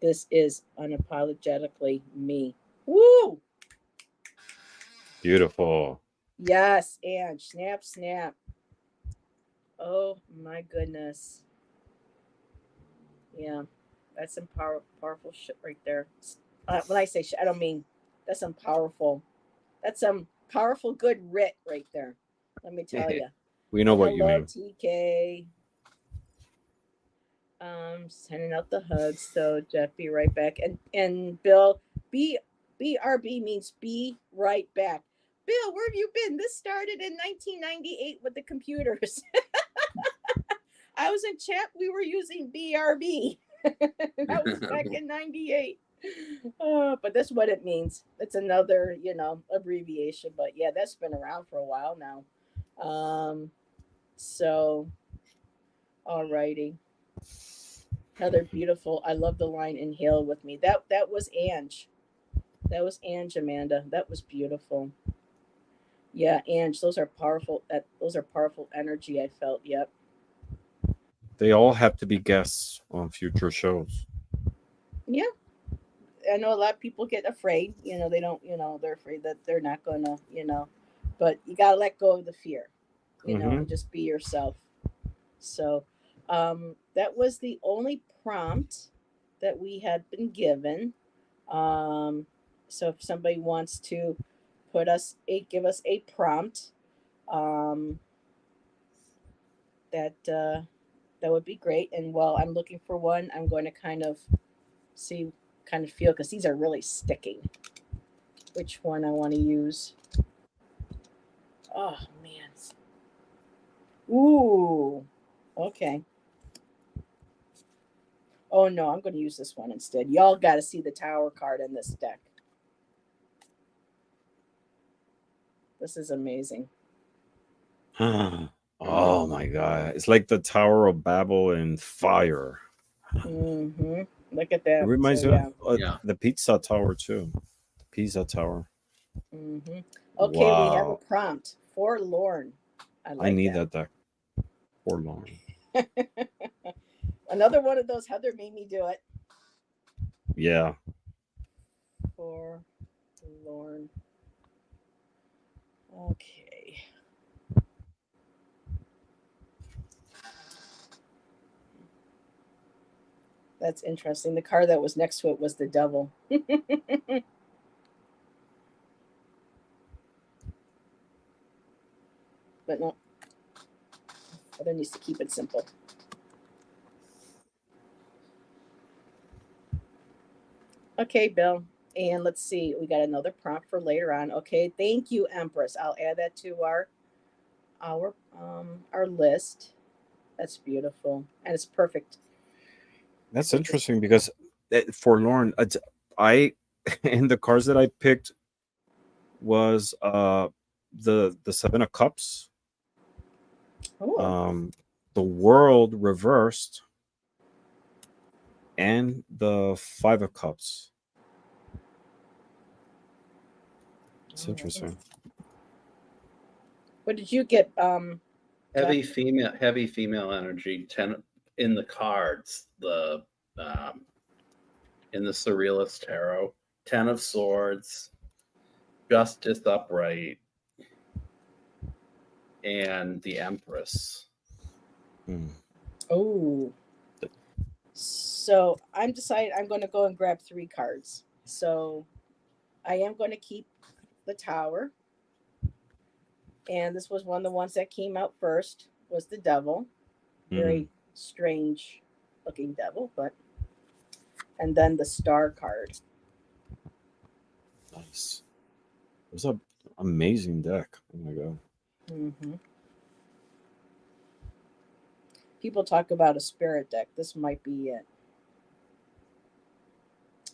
this is unapologetically me. Woo! Beautiful. Yes, and snap, snap. Oh my goodness. Yeah, that's some powerful shit right there. When I say shit, I don't mean that's some powerful. That's some powerful good writ right there. Let me tell you. We know what you Hello, mean. TK. Sending out the hugs. So Jeff, be right back. And Bill, BRB means be right back. Bill, where have you been? This started in 1998 with the computers. I was in chat. We were using BRB. That was back in 98. But that's what it means. It's another, abbreviation. But yeah, that's been around for a while now. So, alrighty. Heather, beautiful. I love the line "Inhale with me." That was Ange. That was Ange, Amanda. That was beautiful. Yeah, Ange. Those are powerful. Those are powerful energy. I felt. Yep. They all have to be guests on future shows. Yeah. I know a lot of people get afraid. They don't. They're afraid that they're not gonna. But you gotta let go of the fear. And just be yourself. So, that was the only prompt that we had been given. So if somebody wants to give us a prompt, um, that would be great. And while I'm looking for one, I'm going to kind of feel, because these are really sticking, which one I want to use. Oh man. Ooh. Okay. Oh no, I'm going to use this one instead. Y'all got to see the tower card in this deck. This is amazing. Oh my god. It's like the Tower of Babel in fire. Mm-hmm. Look at that. It reminds So me yeah. of Yeah. the Pizza Tower too. The Pizza Tower. Mm-hmm. Okay, we have a Wow. prompt. Forlorn. I I like need that. that deck. Forlorn. Another one of those. Heather made me do it. Yeah. Forlorn. Okay. That's interesting. The card that was next to it was the devil. But no. Heather needs to keep it simple. Okay, Bill. And let's see. We got another prompt for later on. Okay. Thank you, Empress. I'll add that to our list. That's beautiful. And it's perfect. That's interesting because Forlorn, I in the cards that I picked was the Seven of Cups, Oh. the World reversed, and the Five of Cups. It's interesting. What did you get? Heavy female energy. 10 in the cards. In the Surrealist Tarot, 10 of Swords, Justice upright, and the Empress. Hmm. Oh. So I'm deciding I'm going to go and grab 3 cards. So I am going to keep the Tower, and this was one of the ones that came out first. Was the Devil, very strange looking devil, but and then the Star card. Nice. It was an amazing deck. Oh my god. Mm-hmm. People talk about a spirit deck. This might be it.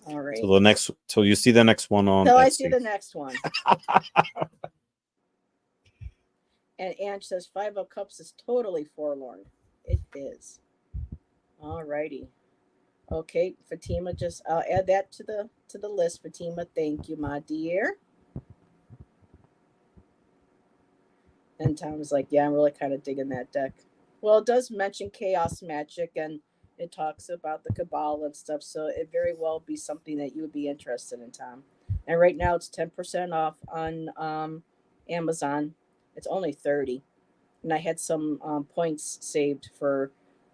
All right. Till you see the next one on Till I Etsy. see the next one. And Ange says 5 of Cups is totally forlorn. It is. All righty. Okay, Fatima, just I'll add that to the list. Fatima, thank you, my dear. And Tom is like, yeah, I'm really kind of digging that deck. Well, it does mention chaos magic and it talks about the cabal and stuff, so it very well be something that you would be interested in, Tom. And right now it's 10% off on Amazon. It's only 30, and I had some points saved for,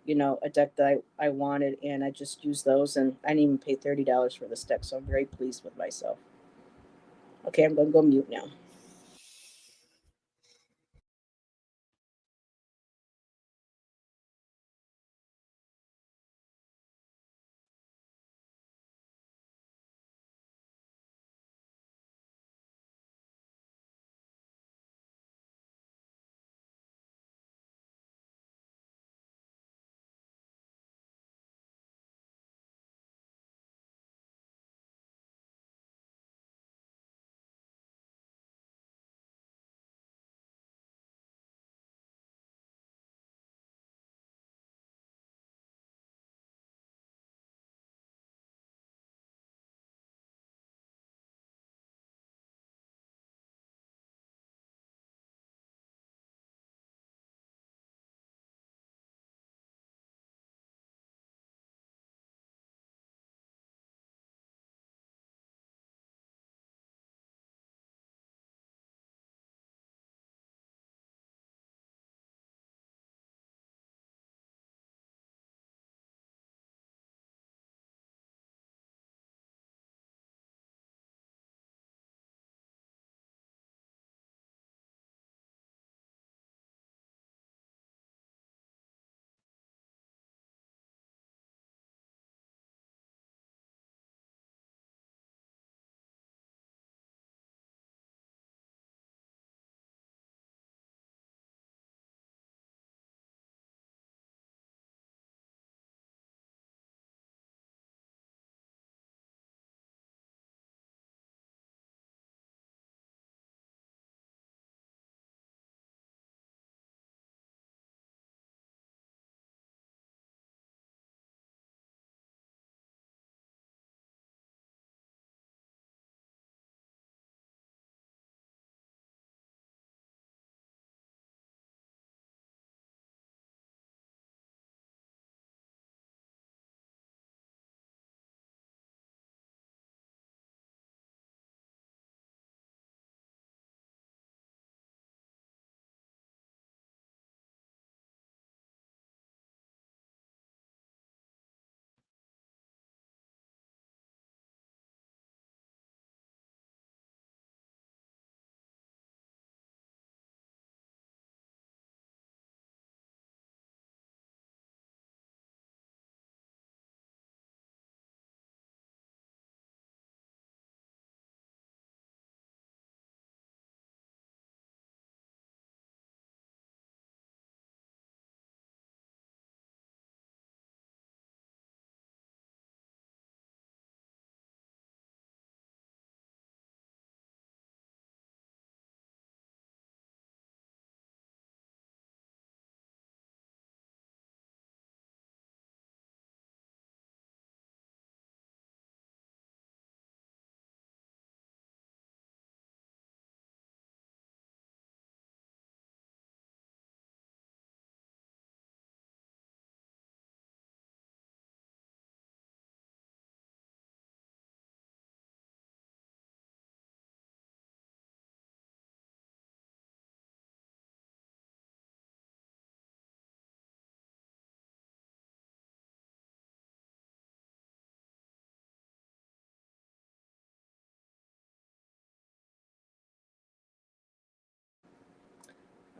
a deck that I wanted, and I just used those, and I didn't even pay $30 for this deck, so I'm very pleased with myself. Okay, I'm going to go mute now.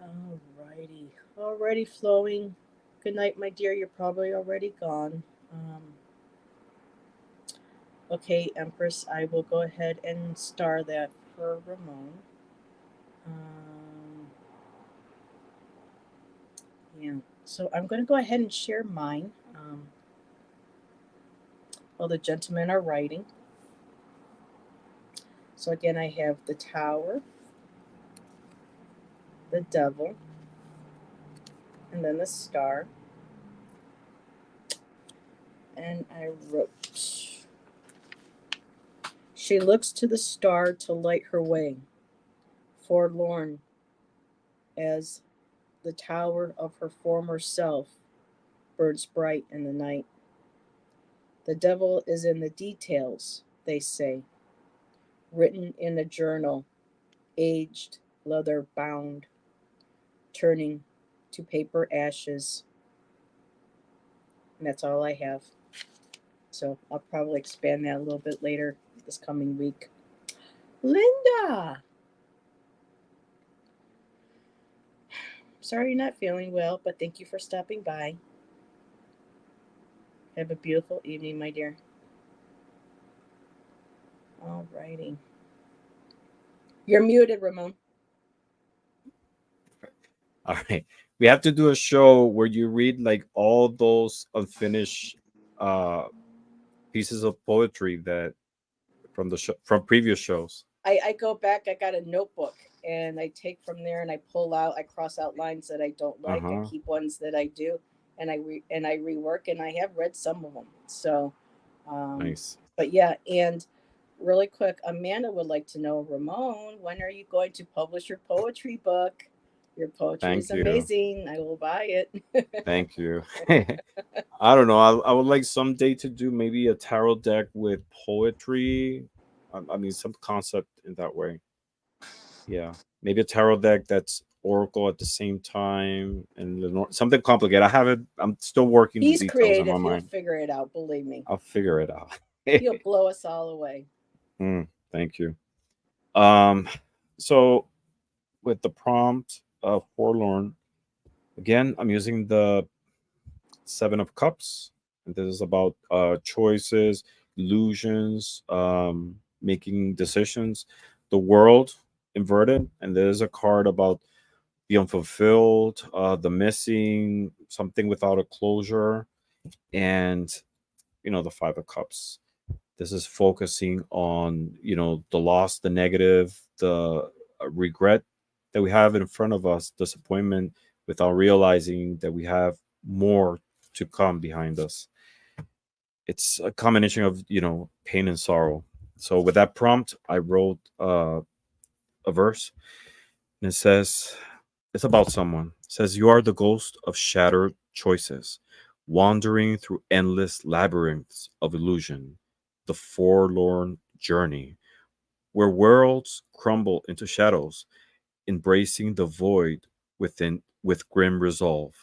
Alrighty. Already flowing. Good night, my dear. You're probably already gone. Okay, Empress, I will go ahead and star that for Ramon. Um, yeah, so I'm going to go ahead and share mine while the gentlemen are writing. So again, I have the Tower, the Devil, and then the Star. And I wrote, she looks to the star to light her way, forlorn as the tower of her former self burns bright in the night. The devil is in the details, they say, written in a journal, aged, leather bound, turning to paper ashes. And that's all I have. So I'll probably expand that a little bit later this coming week. Linda! Sorry you're not feeling well, but thank you for stopping by. Have a beautiful evening, my dear. Alrighty. You're muted, Ramon. All right. We have to do a show where you read like all those unfinished pieces of poetry that from the from previous shows. I go back, I got a notebook and I take from there and I pull out, I cross out lines that I don't like, I keep ones that I do, and I rework, and I have read some of them. So Nice. But yeah, and really quick, Amanda would like to know, Ramon, when are you going to publish your poetry book? Your poetry is amazing. I will buy it. Thank you. I don't know. I would like someday to do maybe a tarot deck with poetry. I mean, some concept in that way. Yeah, maybe a tarot deck that's oracle at the same time and something complicated. I have it. I'm still working He's the details in my creative. He'll mind. figure it out. Believe me. I'll figure it out. He'll blow us all away. Thank you. So with the prompt of forlorn, again, I'm using the Seven of Cups, and this is about choices, illusions, making decisions. The world inverted, and there's a card about the unfulfilled, the missing, something without a closure, and the Five of Cups. This is focusing on the loss, the negative, the regret that we have in front of us, disappointment, without realizing that we have more to come behind us. It's a combination of pain and sorrow. So with that prompt, I wrote a verse, and it says, it's about someone. It says, you are the ghost of shattered choices, wandering through endless labyrinths of illusion, the forlorn journey, where worlds crumble into shadows, embracing the void within with grim resolve,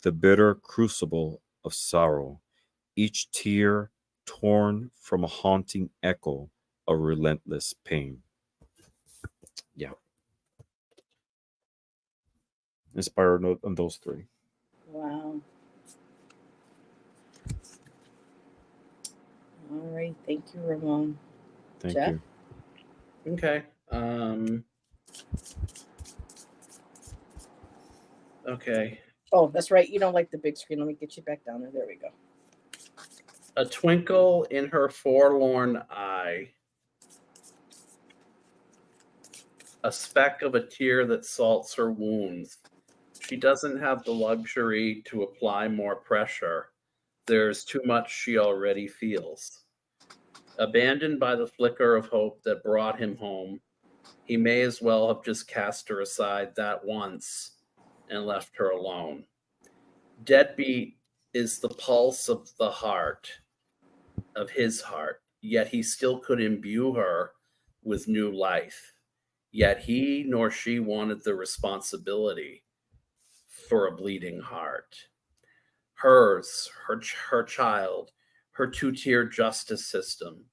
the bitter crucible of sorrow, each tear torn from a haunting echo of relentless pain. Yeah. Inspired on those three. Wow. All right. Thank you, Ramon. Thank Jeff? you. Okay. Okay. Oh, that's right. You don't like the big screen. Let me get you back down there. There we go. A twinkle in her forlorn eye. A speck of a tear that salts her wounds. She doesn't have the luxury to apply more pressure. There's too much she already feels. Abandoned by the flicker of hope that brought him home, he may as well have just cast her aside that once and left her alone. Deadbeat is the pulse of the heart, of his heart, yet he still could imbue her with new life. Yet he nor she wanted the responsibility for a bleeding heart. Hers, her child, her two-tier justice system.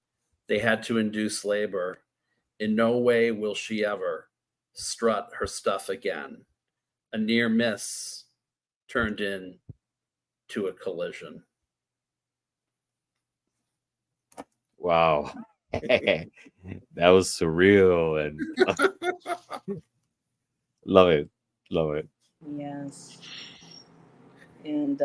They had to induce labor. In no way will she ever strut her stuff again. a near miss turned into a collision. Wow. That was surreal and love it. Love it. Yes. And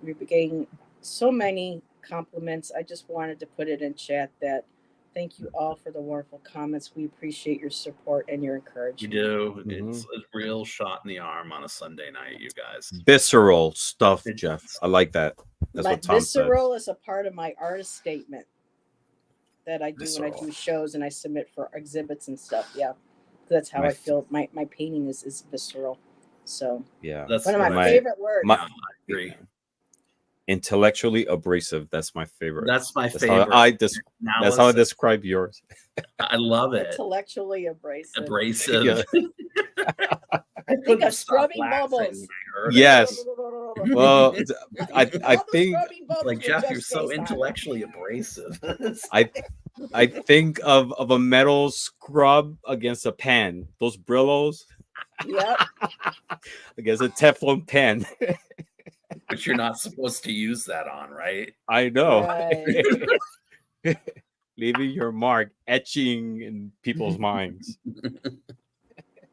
we've been getting so many compliments. I just wanted to put it in chat that thank you all for the wonderful comments. We appreciate your support and your You encouragement. do. It's a real shot in the arm on a Sunday night, you guys. Visceral stuff, It- Jeff. I like that. That's My what Tom said. visceral is a part of my artist statement that I do when I Visceral. do shows and I submit for exhibits and stuff. Yeah. That's how My I feel. My painting is visceral. So Yeah. That's one of what my I favorite words. yeah, I agree. Intellectually abrasive. That's my favorite. That's my That's favorite. how that's how I describe yours. I love it. Intellectually abrasive. Abrasive. Yeah. I think of scrubbing bubbles. Yes. Well, I All the think scrubbing bubbles Like with Jeff, Jeff's you're so face on it. intellectually abrasive. I think of a metal scrub against a pan. Those Brillos Yep. against a Teflon pan. But you're not supposed to use that on, right? I know. Right. Leaving your mark, etching in people's minds.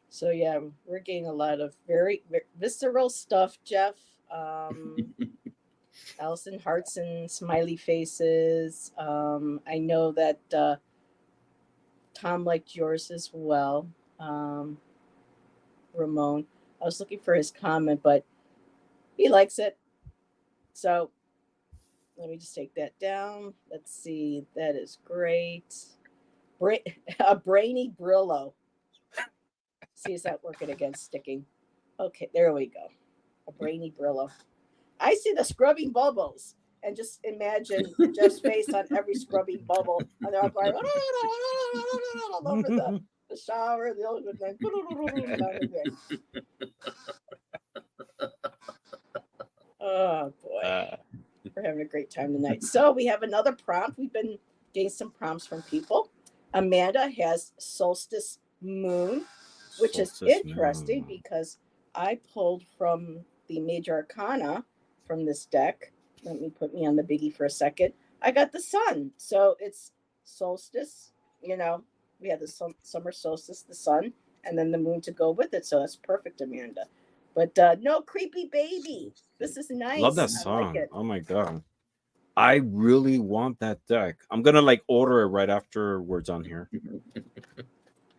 So yeah, we're getting a lot of very visceral stuff, Jeff. Allison hearts and smiley faces. I know that Tom liked yours as well. Ramon. I was looking for his comment, but he likes it. So let me just take that down. Let's see. That is great. A brainy Brillo. See, is that working against sticking? Okay, there we go. A brainy Brillo. I see the scrubbing bubbles, and just imagine Jeff's face on every scrubbing bubble, and they're all going all over the shower, the other going down again. Oh boy, we're having a great time tonight. So we have another prompt. We've been getting some prompts from people. Amanda has Solstice Moon, which is interesting because I pulled from the Major Arcana from this deck. Let me put me on the biggie for a second. I got the sun. So it's solstice, we had the summer solstice, the sun, and then the moon to go with it. So that's perfect, Amanda. But no creepy baby. This is nice. Love that I song. like it. Oh my god. I really want that deck. I'm gonna order it right after we're done here.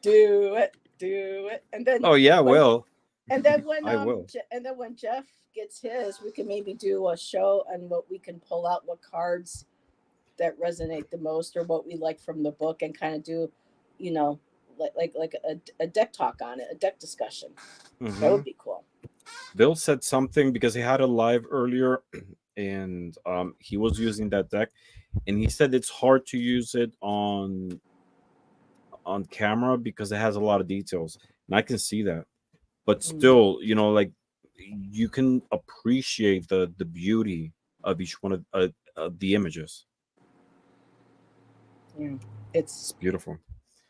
Do it. And then Oh yeah, I will. And then when I will. And then when Jeff gets his, we can maybe do a show on what we can pull out, what cards that resonate the most, or what we like from the book, and kind of do, like a deck talk on it, a deck discussion. Mhm. That would be cool. Bill said something because he had a live earlier, and he was using that deck, and he said it's hard to use it on camera because it has a lot of details, and I can see that. But still, you can appreciate the beauty of each one of the images. Yeah, It's beautiful.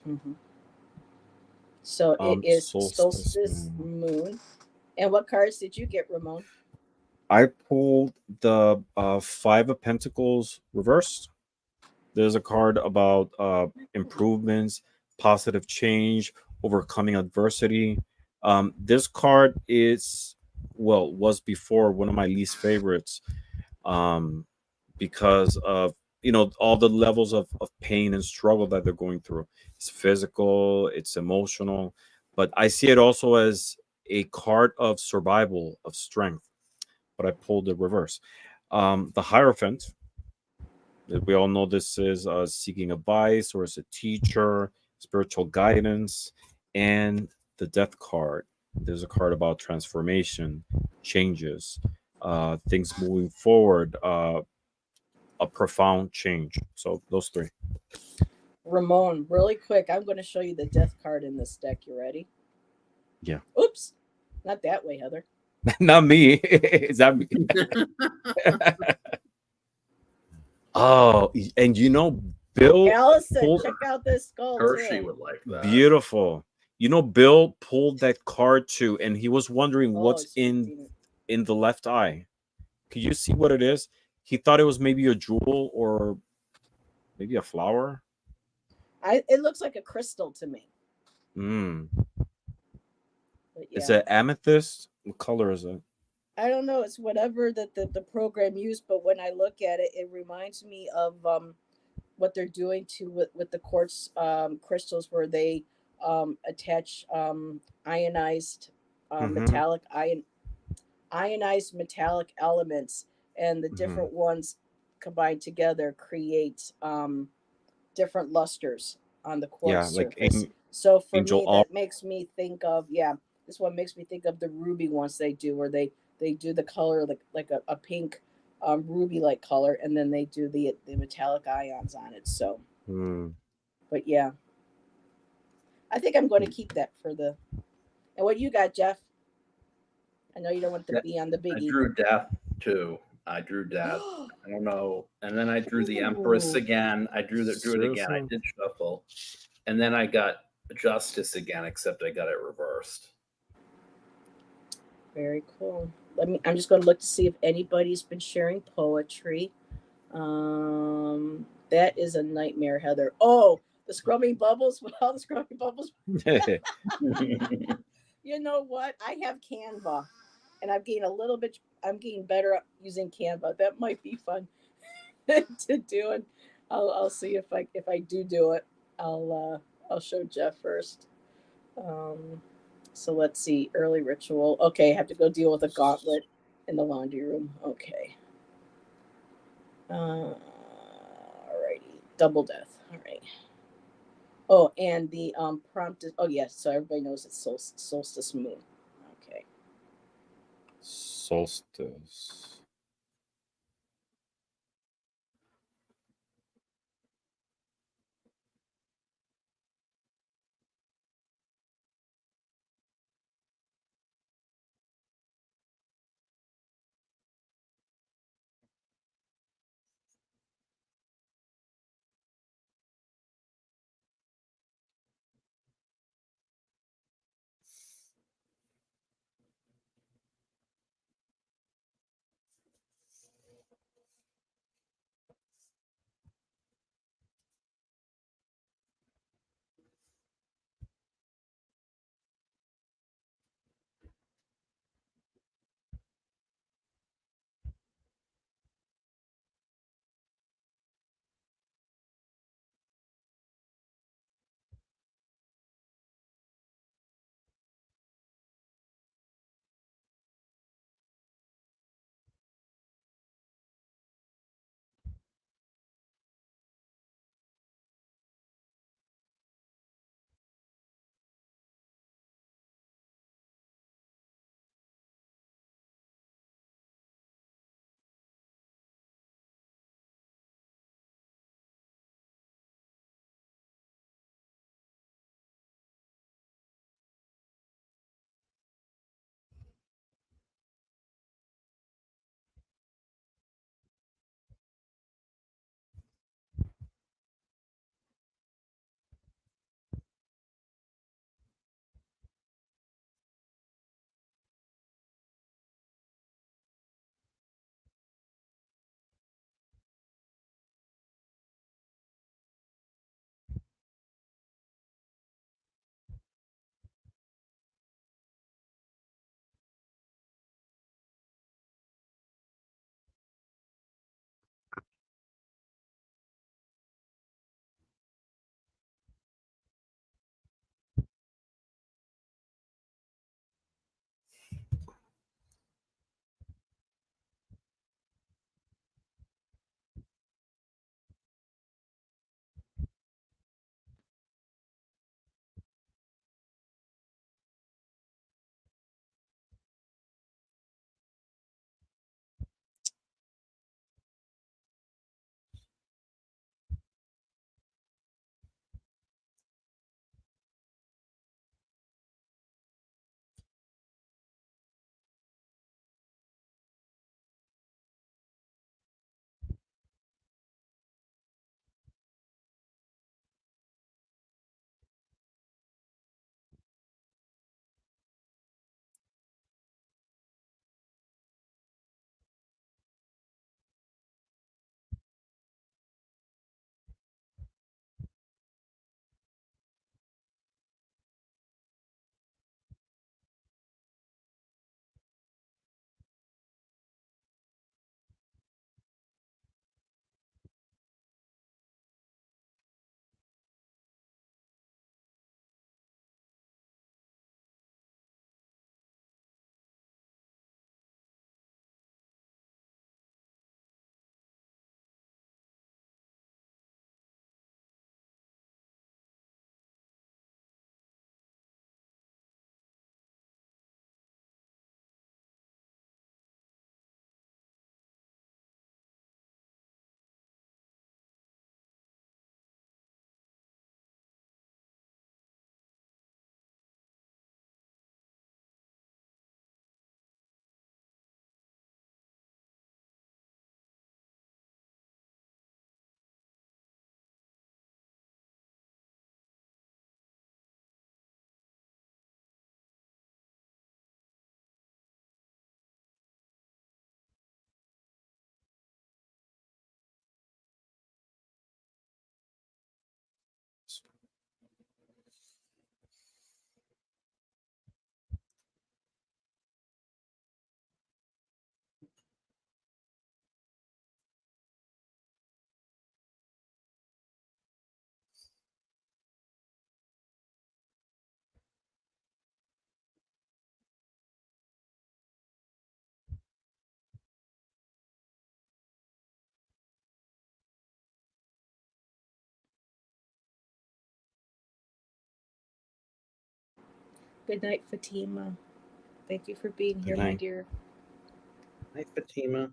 Mm-hmm. So it is Solstice Moon. And what cards did you get, Ramon? I pulled the Five of Pentacles reversed. There's a card about improvements, positive change, overcoming adversity. This card was before one of my least favorites, because of all the levels of pain and struggle that they're going through. It's physical, it's emotional, but I see it also as a card of survival, of strength. But I pulled the reverse. The Hierophant. We all know this is seeking advice, or as a teacher, spiritual guidance, and the Death card. There's a card about transformation, changes, things moving forward, a profound change. So those three. Ramon, really quick, I'm going to show you the Death card in this deck. You ready? Yeah. Oops, not that way, Heather. Not me. Is that me? Oh, and Bill. Allison, check out this skull. Hershey too. would like that. Beautiful. Bill pulled that card too, and he was wondering Oh, what's it's 15. in the left eye. Could you see what it is? He thought it was maybe a jewel or maybe a flower. It looks like a crystal to me. Mm. But Is yeah. it amethyst? What color is it? I don't know. It's whatever that the program used, but when I look at it, it reminds me of what they're doing to with the quartz crystals, where they attach ionized Mm-hmm. metallic ionized metallic elements, and the Mm-hmm. different ones combined together create different lusters on the quartz Yeah, like surface. So for angel me, all. that makes me think of, yeah, this one makes me think of the ruby ones they do, where they do the color like a pink ruby like color, and then they do the metallic ions on it. So, Mm. but yeah, I think I'm going to keep that for the. And what you got, Jeff? I know you don't want to Yeah, be on the I biggie. drew death too. I drew death. I don't know. And then I drew the Empress Ooh, again. I drew it again. I Seriously? did shuffle. And then I got Justice again, except I got it reversed. very cool. I'm just going to look to see if anybody's been sharing poetry. That is a nightmare, Heather. Oh, the scrubbing bubbles. Well, the scrubbing bubbles. You know what? I have Canva, and I've gained a little bit. I'm getting better at using Canva. That might be fun to do, and I'll see if I do it. I'll show Jeff first. Um, so let's see. Early ritual. Okay, I have to go deal with a gauntlet in the laundry room. Okay. Alrighty. Double death. All right. Oh, and the prompt is, oh yes, so everybody knows it's solstice moon. Okay. Solstice. Good night, Fatima. Thank you for being here, Good my night. dear. Hi, Fatima.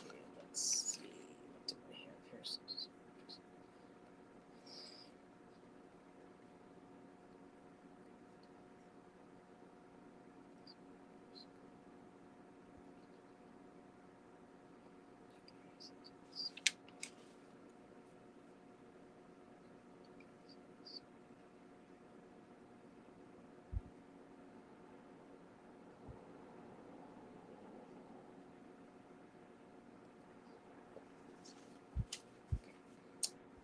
Okay, let's see. What do I have here?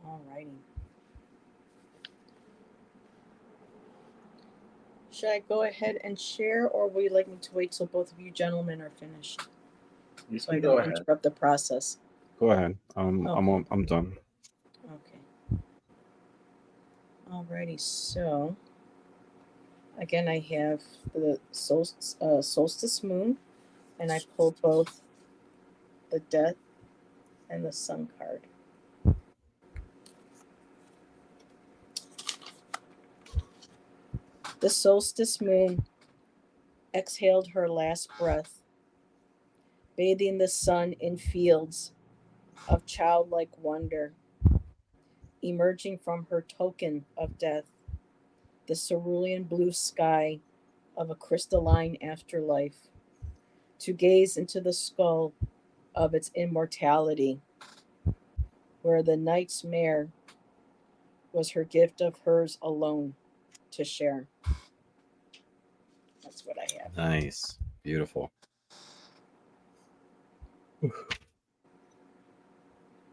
Alrighty. Should I go ahead and share, or would you like me to wait till both of you gentlemen are finished, You so I can go don't ahead. interrupt the process? Go ahead. Okay. I'm done. Okay. Alrighty. So again, I have the solstice moon, and I pulled both the death and the sun card. The solstice moon exhaled her last breath, bathing the sun in fields of childlike wonder, emerging from her token of death, the cerulean blue sky of a crystalline afterlife, to gaze into the skull of its immortality, where the night's mare was her gift of hers alone to share. That's what I have. Nice. Beautiful.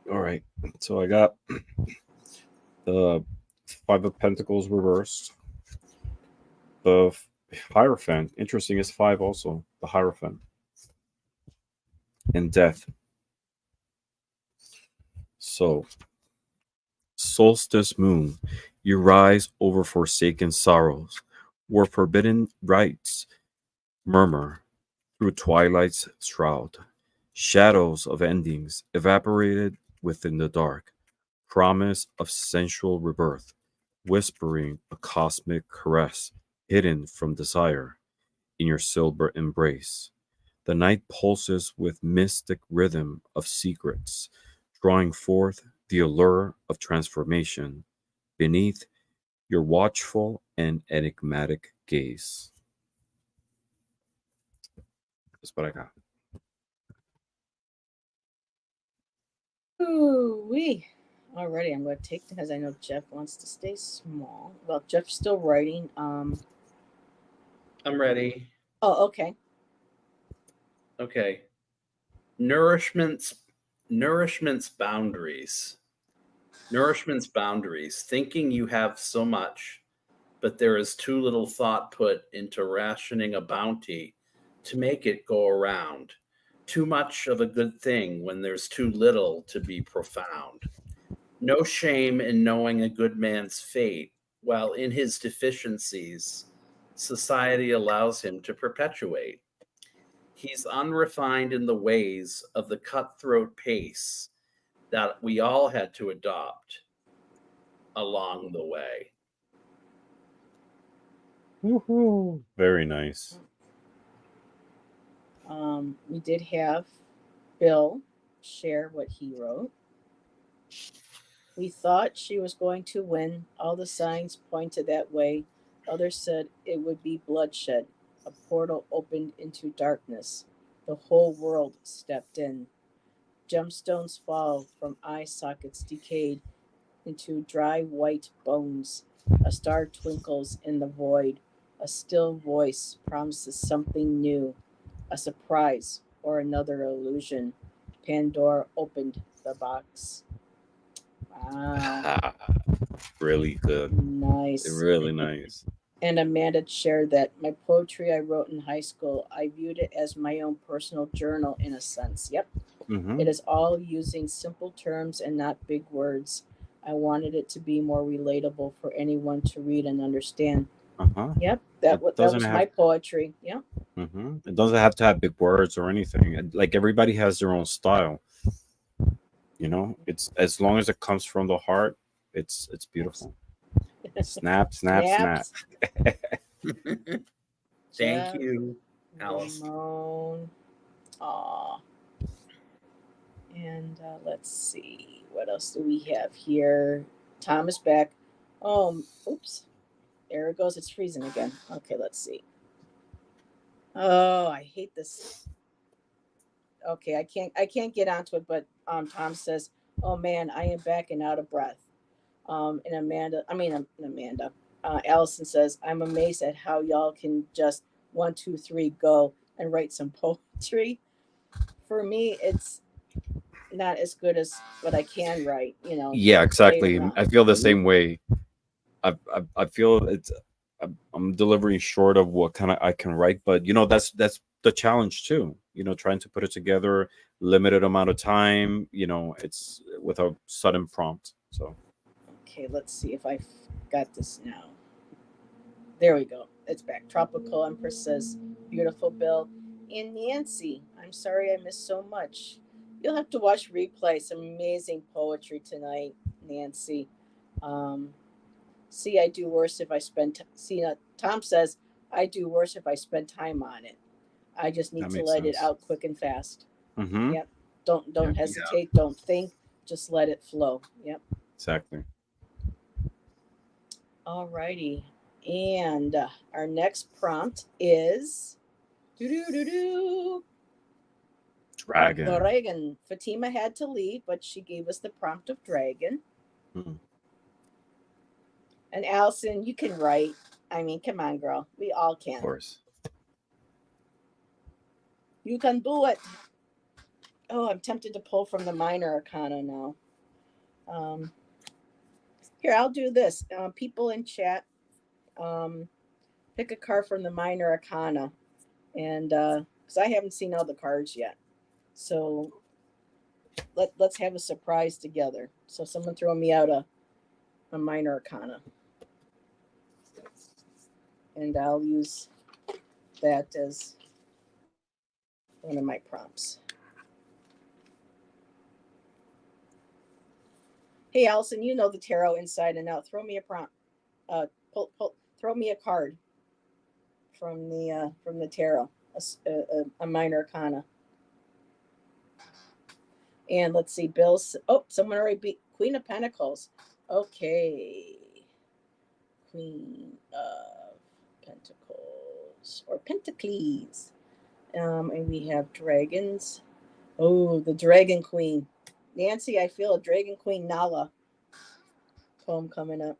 All right. So I got the Five of Pentacles reversed. The Hierophant. Interesting is five also. The Hierophant. And Death. So, solstice moon, you rise over forsaken sorrows, where forbidden rites murmur through twilight's shroud. Shadows of endings evaporated within the dark, promise of sensual rebirth, whispering a cosmic caress hidden from desire in your silver embrace. The night pulses with mystic rhythm of secrets, drawing forth the allure of transformation beneath your watchful and enigmatic gaze. That's what I got. Ooh wee. Alrighty, I'm going to take because I know Jeff wants to stay small. Well, Jeff's still writing. I'm ready. Oh, okay. Okay. Nourishment's boundaries. Nourishment's boundaries. Thinking you have so much, but there is too little thought put into rationing a bounty to make it go around. Too much of a good thing when there's too little to be profound. No shame in knowing a good man's fate, while in his deficiencies, society allows him to perpetuate. He's unrefined in the ways of the cutthroat pace that we all had to adopt along the way. Woohoo! Very nice. We did have Bill share what he wrote. We thought she was going to win. All the signs pointed that way. Others said it would be bloodshed. A portal opened into darkness. The whole world stepped in. Gemstones fall from eye sockets decayed into dry white bones. A star twinkles in the void. A still voice promises something new, a surprise or another illusion. Pandora opened the box. Wow, Really good. nice. Really nice. And Amanda shared that my poetry I wrote in high school, I viewed it as my own personal journal in a sense. Yep. Mm-hmm. It is all using simple terms and not big words. I wanted it to be more relatable for anyone to read and understand. Uh-huh. Yep, that It that doesn't was have my poetry. Yep. It doesn't have to have big words or anything. Like everybody has their own style. You know, it's as long as it comes from the heart, it's beautiful. Snap, snap, snap. Snaps. Thank Jeff, you, Alice. Ramon. Aw. And let's see. What else do we have here? Tom is back. Oh, oops. There it goes. It's freezing again. Okay, let's see. Oh, I hate this. Okay, I can't get onto it, but Tom says, "Oh man, I am back and out of breath." And Amanda, Allison says, "I'm amazed at how y'all can just 1, 2, 3 go and write some poetry. For me, it's not as good as what I can write. Yeah, exactly. Later on. I feel the same way. I feel I'm delivering short of what kind of I can write, but that's the challenge too. Trying to put it together, limited amount of time. It's with a sudden prompt. So Okay, let's see if I got this now. There we go. It's back. Tropical Empress says, "Beautiful Bill." And Nancy, I'm sorry I missed so much. You'll have to watch replay. Some amazing poetry tonight, Nancy. Um, see, I do worse if I spend. Tom says I do worse if I spend time on it. I just need that to makes let it sense. out quick and fast. Mm-hmm. Yep. Don't Yeah, hesitate. Don't think. Just let it flow. Yep. exactly. Alrighty. And our next prompt is doo doo doo doo. Dragon. Dragon. Fatima had to leave, but she gave us the prompt of dragon. Mm, And Allison, you can write. I mean, come on, girl. We all of can. course. You can do it. Oh, I'm tempted to pull from the minor arcana now. Um, Here, I'll do this. People in chat, um, pick a card from the minor arcana, and because I haven't seen all the cards yet, so let's have a surprise together. So someone throw me out a minor arcana, and I'll use that as one of my prompts. Hey, Allison, you know the tarot inside and out. Throw me a prompt. Throw me a card from the tarot, a minor arcana. And let's see, Bill's. Oh, someone already beat Queen of Pentacles. Okay, Queen of Pentacles or Pentacles. And we have dragons. Oh, the Dragon Queen. Nancy, I feel a Dragon Queen Nala poem coming up.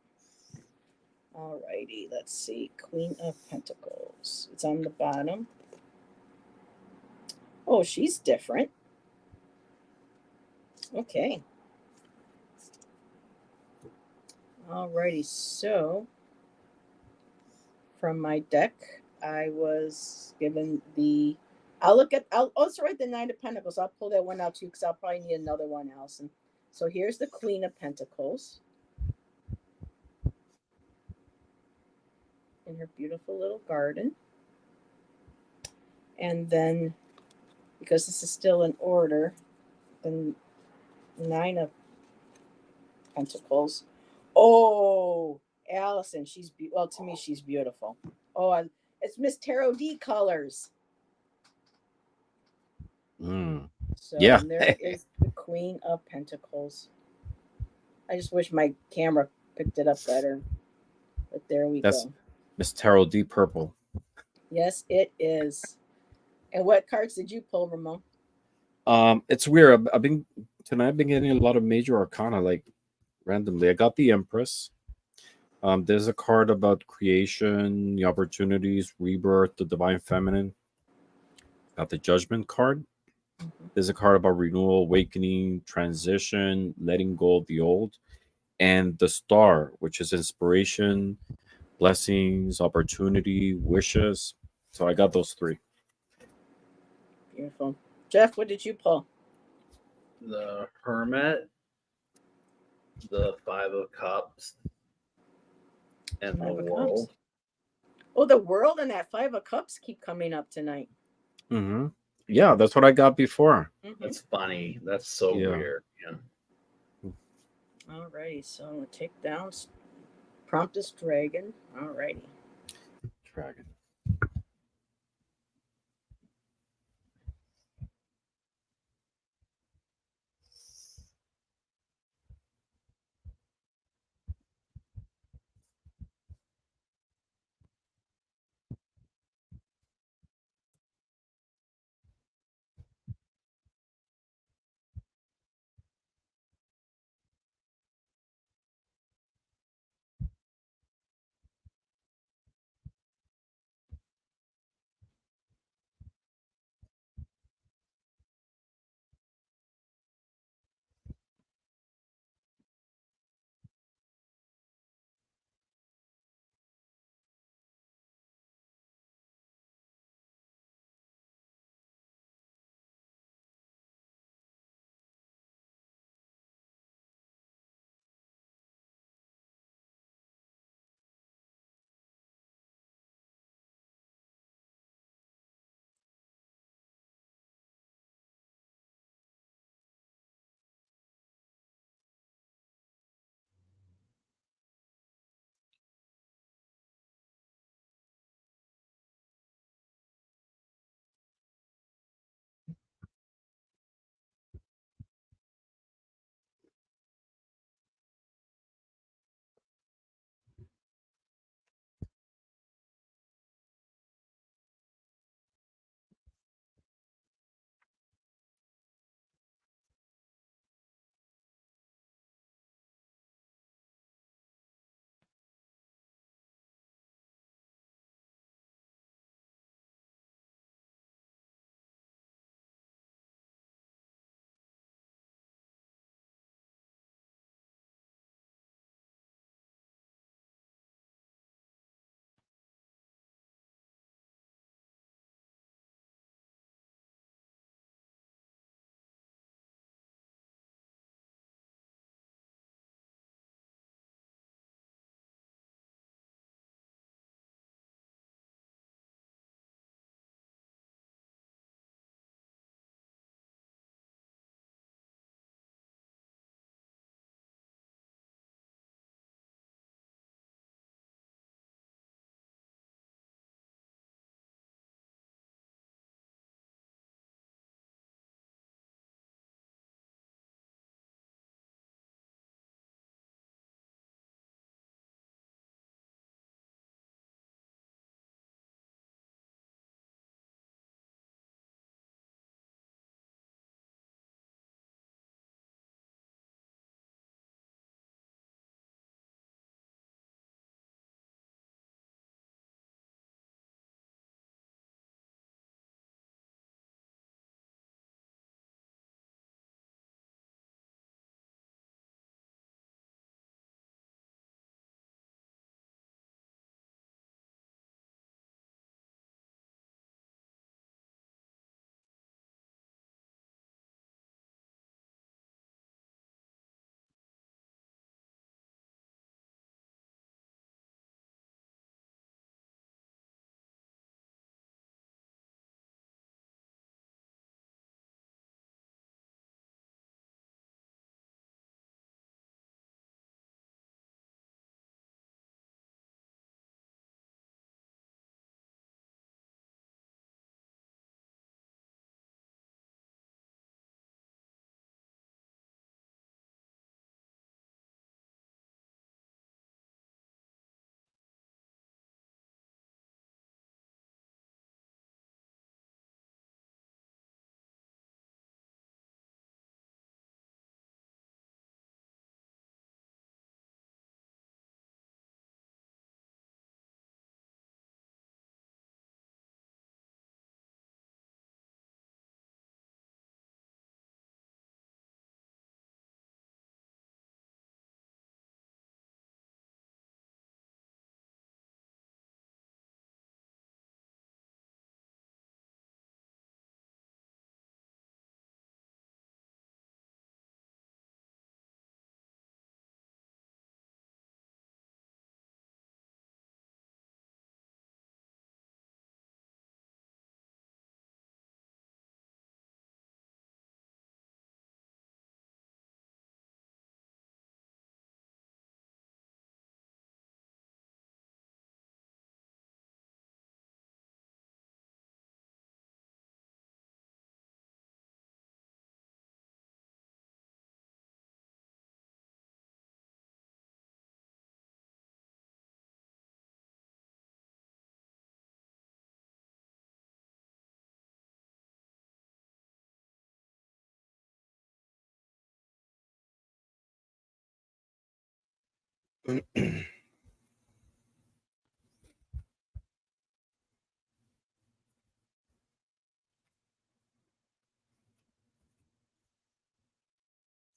Alrighty, let's see. Queen of Pentacles. It's on the bottom. Oh, she's different. Okay. Alrighty, so from my deck, I was given the. I'll also write the Nine of Pentacles. I'll pull that one out too because I'll probably need another one, Allison. So here's the Queen of Pentacles in her beautiful little garden. And then, because this is still in order, the Nine of Pentacles. Oh, Allison, well, to me, she's beautiful. Oh, it's Miss Tarot D colors. Mm. So Yeah. and there is the Queen of Pentacles. I just wish my camera picked it up better. But there we That's go. Miss Tarot D Purple. Yes, it is. And what cards did you pull, Ramon? It's weird. I've been tonight. I've been getting a lot of major arcana, like randomly. I got the Empress. There's a card about creation, the opportunities, rebirth, the divine feminine. Got the Judgment card. Mhm. There's a card about renewal, awakening, transition, letting go of the old, and the Star, which is inspiration, blessings, opportunity, wishes. So I got those three. Beautiful. Jeff, what did you pull? The Hermit, the Five of Cups, and the Five of World. Cups. Oh, the world and that Five of Cups keep coming up tonight. Mm-hmm. Yeah, that's what I got before. Mm-hmm. That's funny. That's so Yeah. weird. Yeah. Alrighty, so I'm gonna take down Promptus Dragon. Alrighty. Dragon.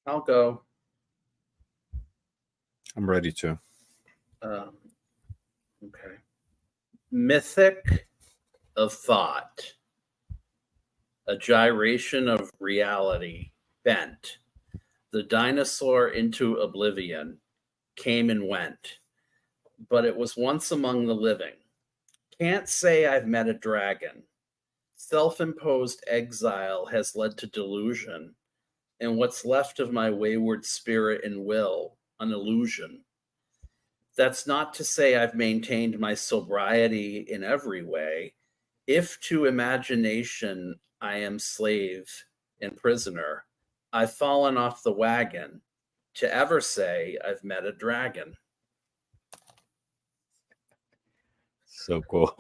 I'll go. I'm ready to. Okay. Mythic of thought, a gyration of reality bent. The dinosaur into oblivion came and went, but it was once among the living. Can't say I've met a dragon. Self-imposed exile has led to delusion, and what's left of my wayward spirit and will, an illusion. That's not to say I've maintained my sobriety in every way. If to imagination I am slave and prisoner, I've fallen off the wagon to ever say I've met a dragon. So cool.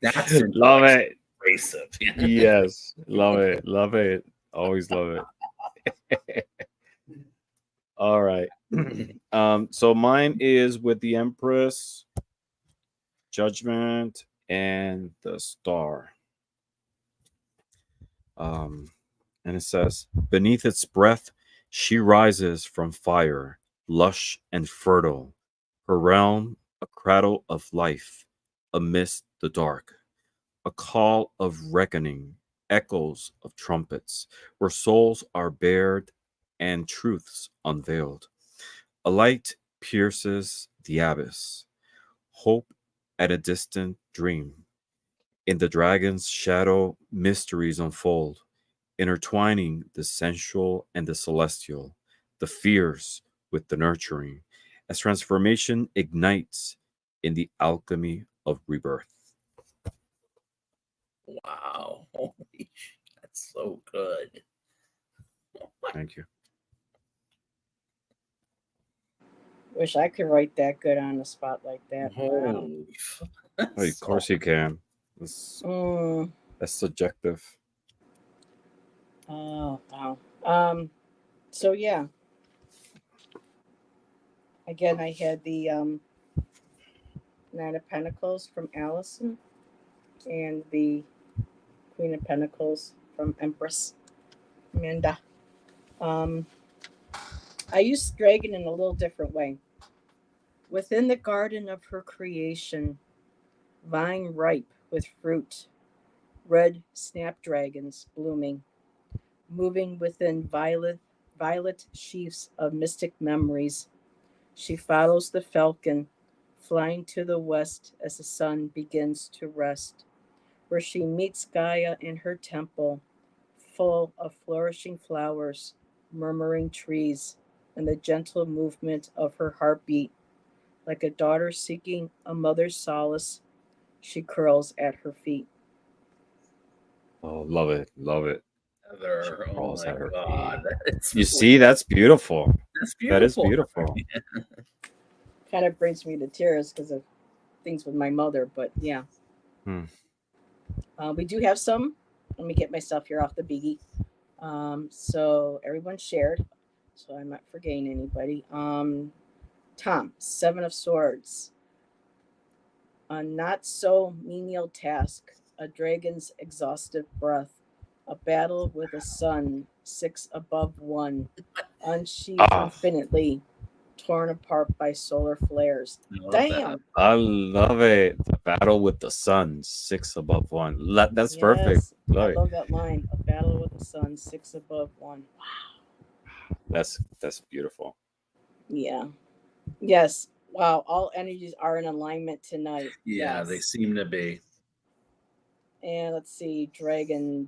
That's Love it. impressive. Yes. Love it. Love it. Always love it. All right. So mine is with the Empress, Judgment, and the Star. And it says, beneath its breath, she rises from fire, lush and fertile, her realm a cradle of life amidst the dark, a call of reckoning, echoes of trumpets, where souls are bared and truths unveiled. A light pierces the abyss, hope at a distant dream. In the dragon's shadow, mysteries unfold, intertwining the sensual and the celestial, the fierce with the nurturing, as transformation ignites in the alchemy of rebirth. Wow. Holy shit, that's so good. Thank you. Wish I could write that good on the spot like that. Wow. Holy fuck. Oh, of course you can. Mm, That's subjective. oh wow. So yeah. Again, I had the Nine of Pentacles from Allison and the Queen of Pentacles from Empress Amanda. Um, I used dragon in a little different way. Within the garden of her creation, vine ripe with fruit, red snapdragons blooming, moving within violet sheaths of mystic memories. She follows the falcon, flying to the west as the sun begins to rest, where she meets Gaia in her temple, full of flourishing flowers, murmuring trees, and the gentle movement of her heartbeat. Like a daughter seeking a mother's solace, she curls at her feet. Oh, love it. Love it. Heather, oh Crawls my at her God. feet. It's You really, see, that's beautiful. that's That is beautiful. beautiful. Kind of brings me to tears because of things with my mother, but yeah. Hmm. We do have some. Let me get myself here off the biggie. So everyone shared, so I'm not forgetting anybody. Tom, Seven of Swords. A not so menial task, a dragon's exhaustive breath, a battle with a sun, six above one, unsheathed Ah, infinitely, torn apart by solar flares. I love that. Damn. I love it. The battle with the sun, six above one. That's perfect. Yes, I Love it. love that line. A battle with the sun, six above one. That's beautiful. Yeah. Yes. Wow. All energies are in alignment tonight. Yeah, they Yes. seem to be. And let's see,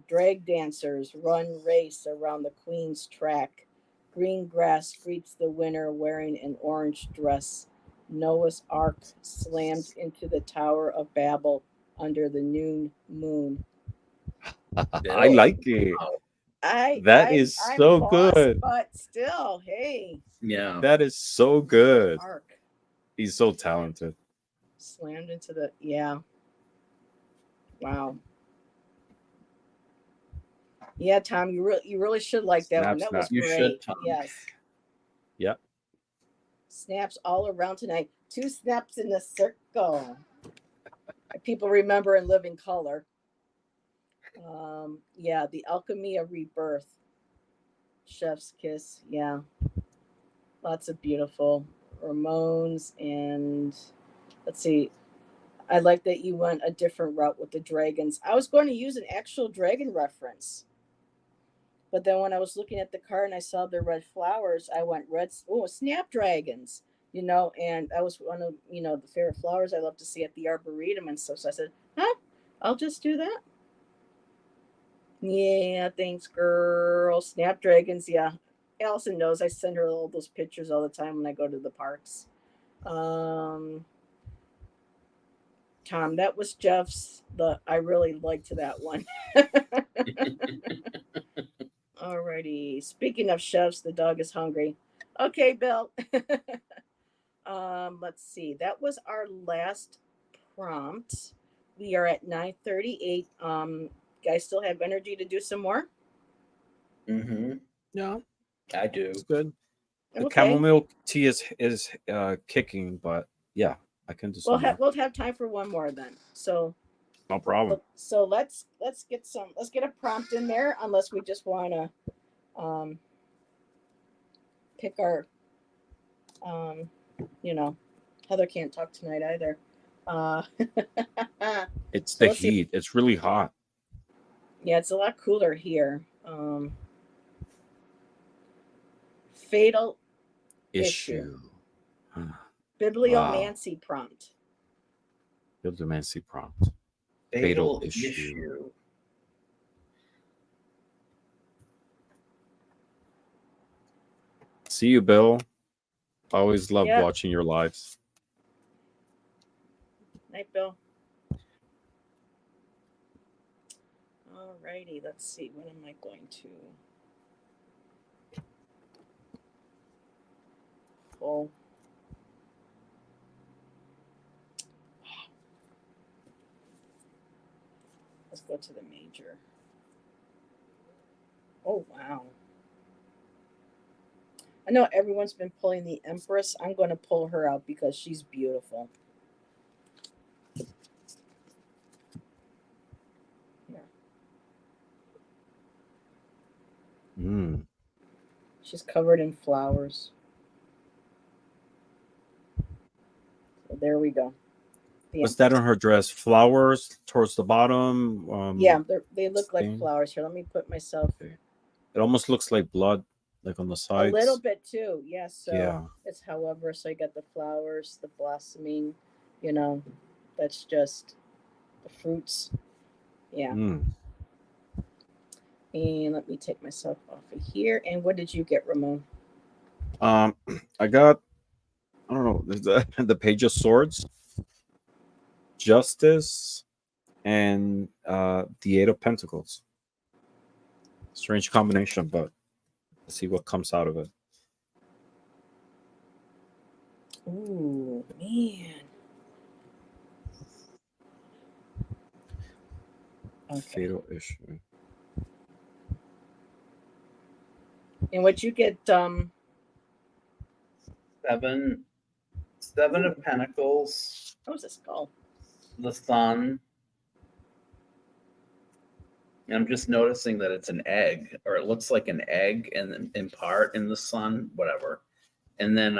drag dancers run race around the queen's track. Green grass greets the winner wearing an orange dress. Noah's Ark slammed into the Tower of Babel under the noon moon. I Bill. like it. Wow. That is I'm so lost, good. but still, hey, Yeah. That is so good. Ark He's so talented. slammed into the yeah. Wow. Yeah, Tom, you really should like that one. Snap, That was snap. You should, great. Tom. Yes. Yep. Snaps all around tonight. 2 snaps in a circle. People remember in living color. Yeah, the alchemy of rebirth. Chef's kiss. Yeah. Lots of beautiful Ramones. And let's see. I like that you went a different route with the dragons. I was going to use an actual dragon reference. But then when I was looking at the card and I saw the red flowers, I went red. Oh, snapdragons, and that was one of, the favorite flowers I love to see at the Arboretum and stuff. So I said, I'll just do that. Yeah, thanks, girl. Snapdragons, yeah. Allison knows I send her all those pictures all the time when I go to the parks. Tom, that was Jeff's. I really liked that one. Alrighty. Speaking of chefs, the dog is hungry. Okay, Bill. Let's see. That was our last prompt. We are at 9:38. Guys still have energy to do some more? Mm-hmm. Yeah, I do. it's good. The Okay. chamomile tea is kicking, but yeah, I can do some more. We'll have time for one more then. So No problem. So let's get a prompt in there, unless we just want to pick our Heather can't talk tonight either. It's so the let's see. heat. It's really hot. Yeah, it's a lot cooler here. Fatal issue. Bibliomancy prompt. Bibliomancy prompt. Fatal issue. See you, Bill. Always love watching your lives. Night, Bill. Alrighty, let's see. When am I going to? Full. Let's go to the major. Oh, wow. I know everyone's been pulling the Empress. I'm going to pull her out because she's beautiful. Here. She's covered in flowers. So there we go. What's that on her dress? Flowers towards the bottom? Yeah, they look like flowers. Here, let me put myself. Okay. It almost looks like blood, like on the sides. A little bit too, yes. Yeah, so yeah. It's however. So you got the flowers, the blossoming. That's just the fruits. Yeah. And let me take myself off of here. And what did you get, Ramon? I got, I don't know, the Page of Swords, Justice, and the Eight of Pentacles. Strange combination, but let's see what comes out of it. Ooh, man. Okay. Fatal issue. And what you get? Seven of Pentacles. What was a skull? The Sun. And I'm just noticing that it's an egg, or it looks like an egg, and in part in the sun, whatever. And then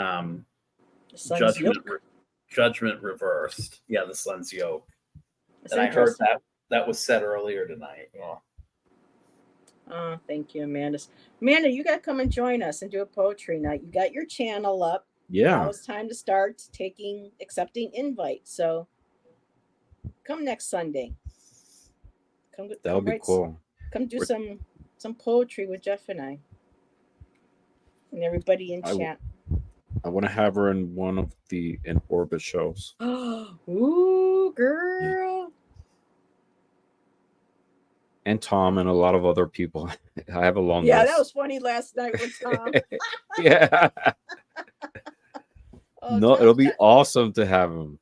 judgment reversed. Yeah, the sun's yoke. And I heard that was said earlier tonight. Yeah. Oh, thank you, Amanda. Amanda, you got to come and join us and do a poetry night. You got your channel up. Yeah. Now it's time to start accepting invites. So come next Sunday. That would be cool. Come do some poetry with Jeff and I. And everybody in chat. I want to have her in one of the In Orbit shows. Ooh, girl. And Tom and a lot of other people. I have a long list. Yeah, that was funny last night with Tom. Yeah. No, it'll be awesome to have him.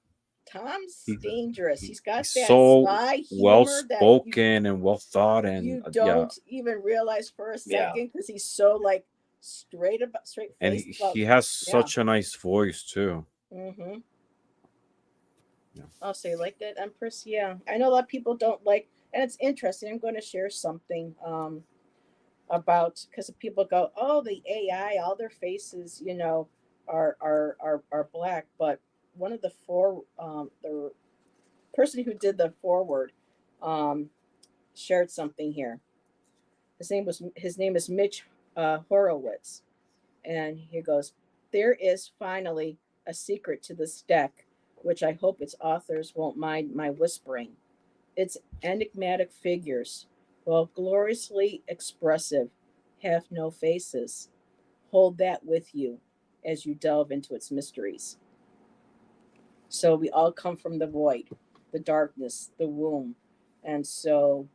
Tom's dangerous. He's got that so sly humor, well spoken and well thought, and you don't even realize for a second because he's so straight And face. he has Yeah. such a nice voice too. Mm-hmm. Yeah. Oh, so you like that, Empress? Yeah. I know a lot of people don't like, and it's interesting. I'm going to share something about, because people go, oh, the AI, all their faces, are black. But one of the person who did the forward, um, shared something here. His name is Mitch Horowitz, and he goes, "There is finally a secret to this deck, which I hope its authors won't mind my whispering. Its enigmatic figures, while gloriously expressive, have no faces. Hold that with you as you delve into its mysteries." So we all come from the void, the darkness, the womb, and so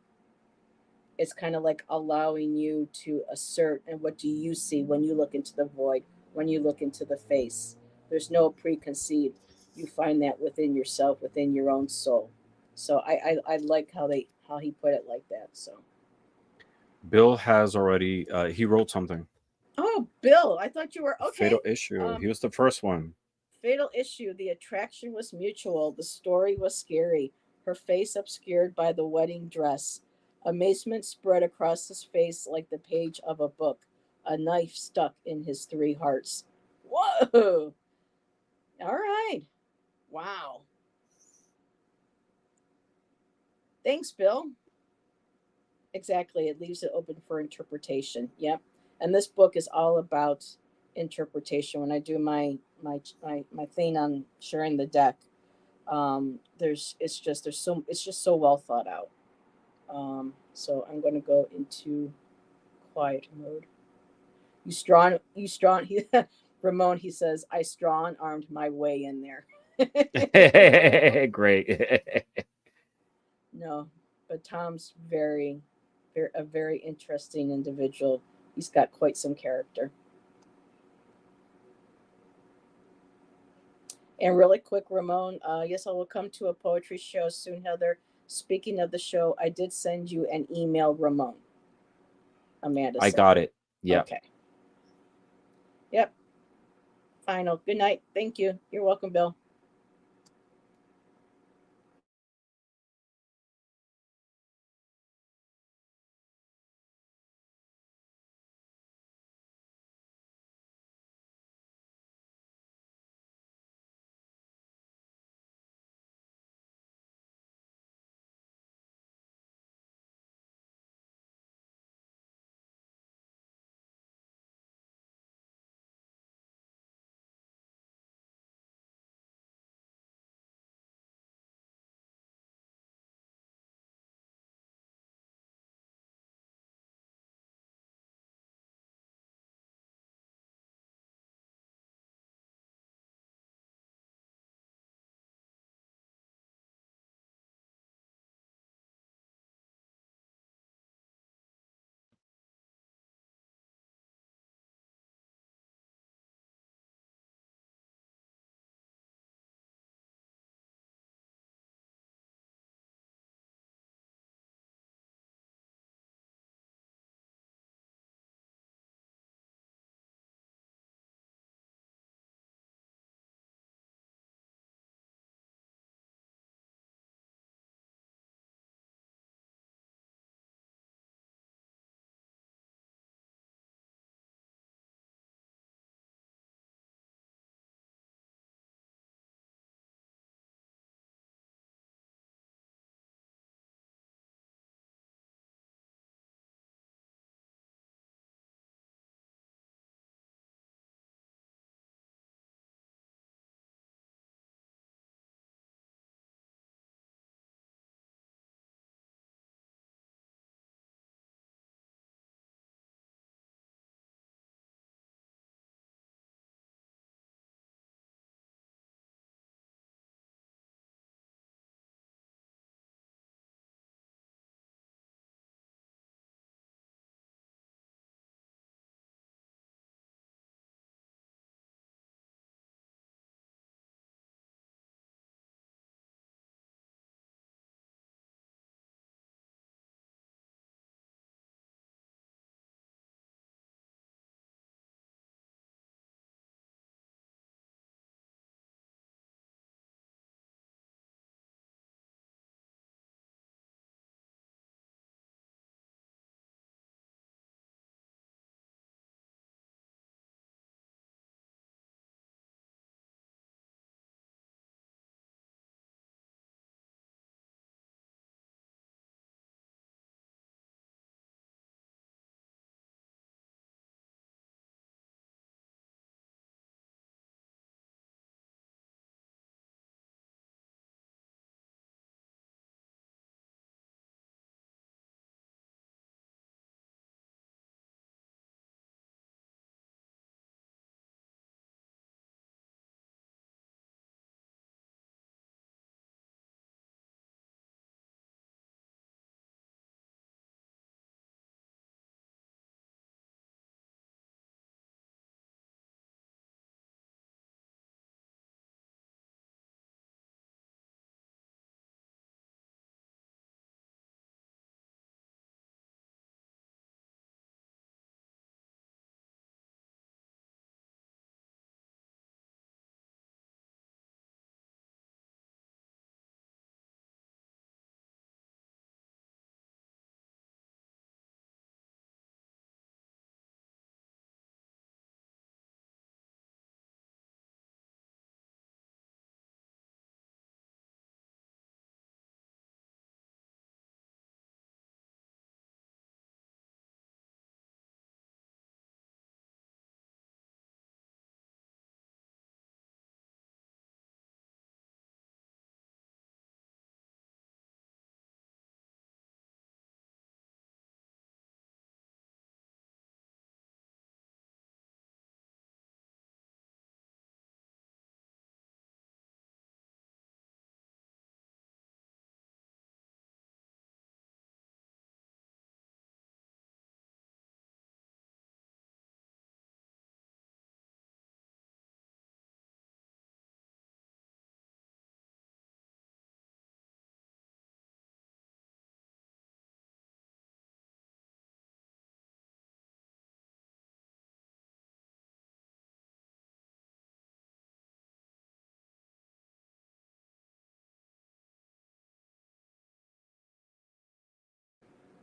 it's kind of like allowing you to assert, and what do you see when you look into the void, when you look into the face. There's no preconceived. You find that within yourself, within your own soul. So I like how he put it like that. So, Bill has already he wrote something. oh, Bill, I thought you were okay. Fatal Issue. um He was the first one. Fatal issue. The attraction was mutual. The story was scary. Her face obscured by the wedding dress. Amazement spread across his face like the page of a book. A knife stuck in his three hearts. Whoa! All right. Wow. Thanks, Bill. Exactly. It leaves it open for interpretation. Yep. And this book is all about interpretation. When I do my thing on sharing the deck, it's just so well thought out. So I'm going to go into quiet mode. He, Ramon, he says, I strong armed my way in there. Great. No, but Tom's a very interesting individual. He's got quite some character. And really quick, Ramon, yes, I will come to a poetry show soon, Heather. Speaking of the show, I did send you an email, Ramon. Amanda I said. got it. Yeah. Okay. Yep. Final. Good night. Thank you. You're welcome, Bill.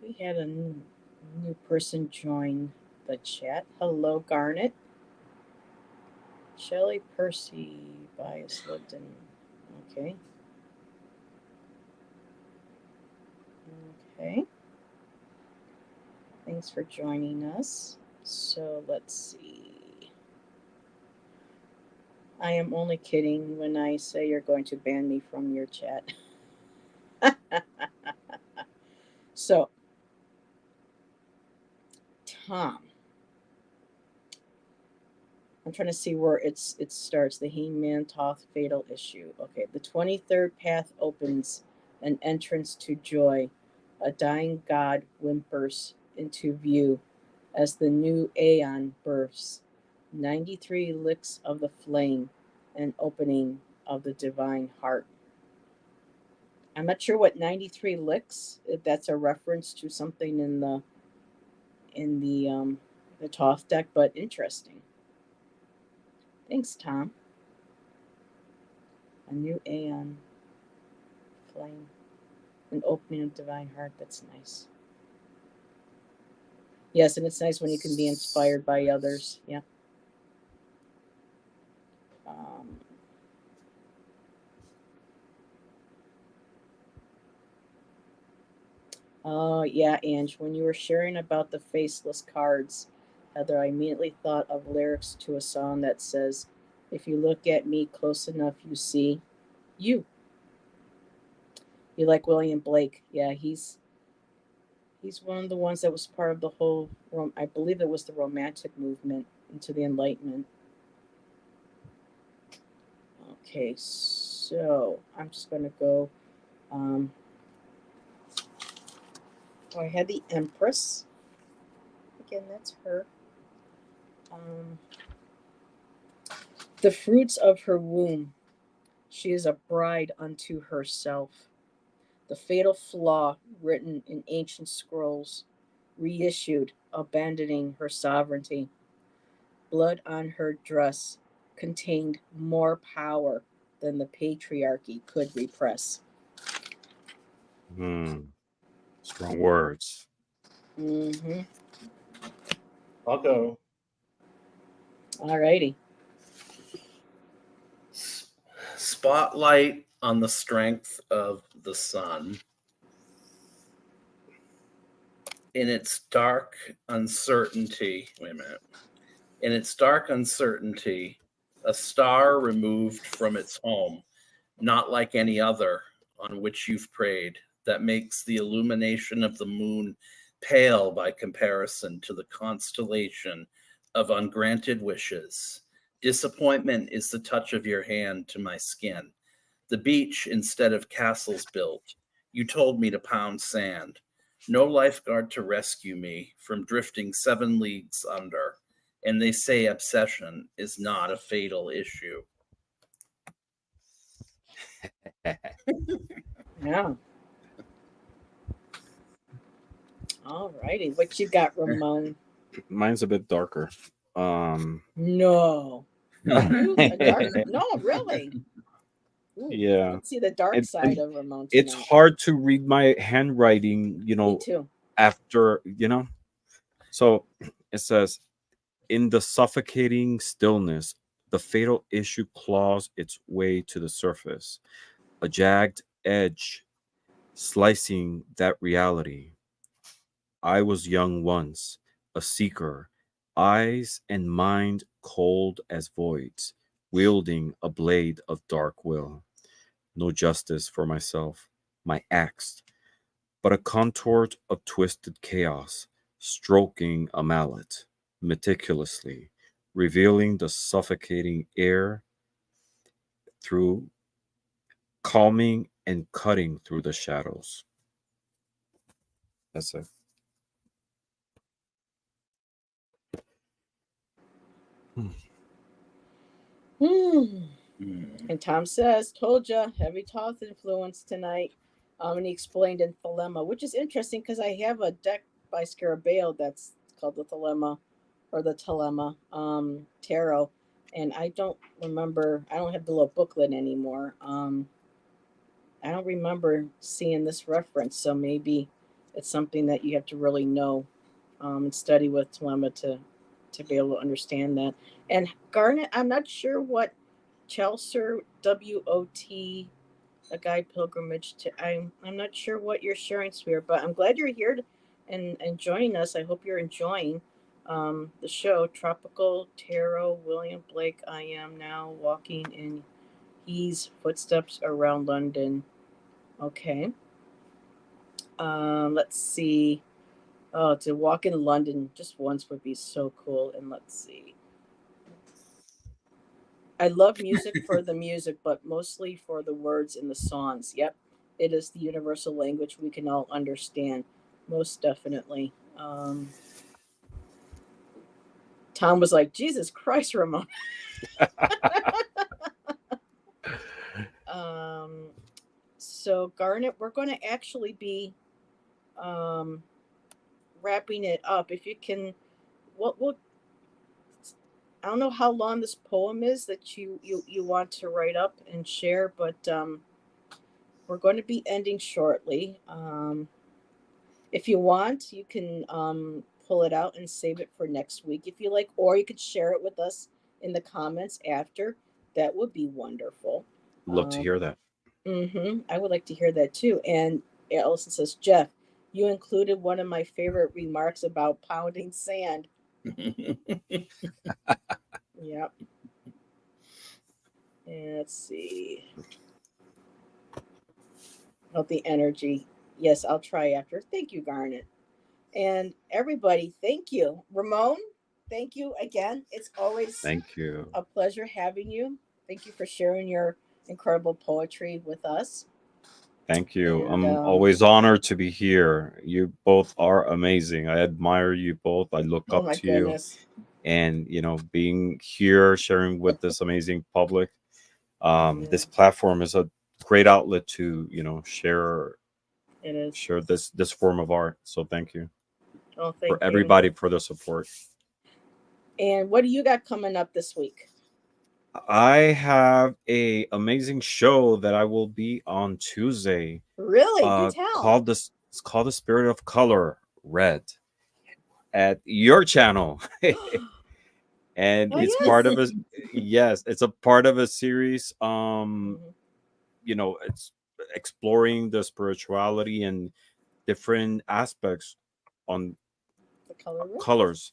We had a new person join the chat. Hello, Garnet. Shelley Percy Bias lived in. Okay. Okay. Thanks for joining us. So let's see. I am only kidding when I say you're going to ban me from your chat. So, Tom. I'm trying to see where it starts. The He-Man Toth fatal issue. Okay, the 23rd path opens, an entrance to joy. A dying god whimpers into view as the new Aeon births. 93 licks of the flame, an opening of the divine heart. I'm not sure what 93 licks, if that's a reference to something in the Toth deck, but interesting. Thanks, Tom. A new Aeon flame. An opening of divine heart. That's nice. Yes, and it's nice when you can be inspired by others. Yeah. Oh, yeah, Ange. When you were sharing about the faceless cards, Heather, I immediately thought of lyrics to a song that says, "If you look at me close enough, you see you." You like William Blake? Yeah, he's one of the ones that was part of the whole. I believe it was the Romantic movement into the Enlightenment. Okay, so I'm just going to go. I had the Empress. Again, that's her. The fruits of her womb. She is a bride unto herself. The fatal flaw written in ancient scrolls, reissued, abandoning her sovereignty. Blood on her dress contained more power than the patriarchy could repress. Strong words. Mm-hmm. I'll go. All righty. Spotlight on the strength of the sun. In its dark uncertainty, in its dark uncertainty, a star removed from its home, not like any other on which you've prayed, that makes the illumination of the moon pale by comparison to the constellation of ungranted wishes. Disappointment is the touch of your hand to my skin. The beach instead of castles built. You told me to pound sand. No lifeguard to rescue me from drifting 7 leagues under. And they say obsession is not a fatal issue. Yeah. All righty. What you got, Ramon? Mine's a bit darker. No. A dark? No, really. Ooh, Yeah. let's see the dark side of Ramon tonight. It's hard to read my handwriting, Me too. after, So it says, in the suffocating stillness, the fatal issue claws its way to the surface, a jagged edge slicing that reality. I was young once, a seeker, eyes and mind cold as voids, wielding a blade of dark will. No justice for myself, my axe, but a contort of twisted chaos, stroking a mallet, meticulously, revealing the suffocating air through, calming and cutting through the shadows. That's it. And Tom says, told ya, heavy Toth influence tonight. And he explained in Thelema, which is interesting because I have a deck by Scarab that's called the Thelema or the Telema Tarot. And I don't remember, I don't have the little booklet anymore. I don't remember seeing this reference. So maybe It's something that you have to really know and study with Telema to be able to understand that. And Garnet, I'm not sure what Chelsea WOT a guide pilgrimage to. I'm not sure what you're sharing, Spirit, but I'm glad you're here and joining us. I hope you're enjoying the show. Tropical Tarot, William Blake. I am now walking in his footsteps around London. Okay. Let's see. Oh, to walk in London just once would be so cool. And let's see. I love music for the music, but mostly for the words in the songs. Yep, it is the universal language we can all understand, most definitely. Tom was like, Jesus Christ, Ramon. So, Garnet, we're going to actually be wrapping it up. If you can, we'll I don't know how long this poem is that you want to write up and share, but we're going to be ending shortly. If you want, you can pull it out and save it for next week if you like, or you could share it with us in the comments after. That would be wonderful. Love to hear that. I would like to hear that too. And Allison says, Jeff, you included one of my favorite remarks about pounding sand. Yep. And let's see. About the energy. Yes, I'll try after. Thank you, Garnet. And everybody, thank you. Ramon, thank you again. It's always Thank you. a pleasure having you. Thank you for sharing your incredible poetry with us. Thank you. And, I'm always honored to be here. You both are amazing. I admire you both. I look oh up my to you. goodness. And, being here, sharing with this amazing public, Yeah. this platform is a great outlet to, share It is. this form of art. So thank you Oh, for thank you. everybody for the support. And what do you got coming up this week? I have a amazing show that I will be on Tuesday. Really? Do tell. It's called The Spirit of Color, Red, at your channel. And Oh, it's yes. part of a it's a part of a series. It's exploring the spirituality and different aspects on The color red. colors.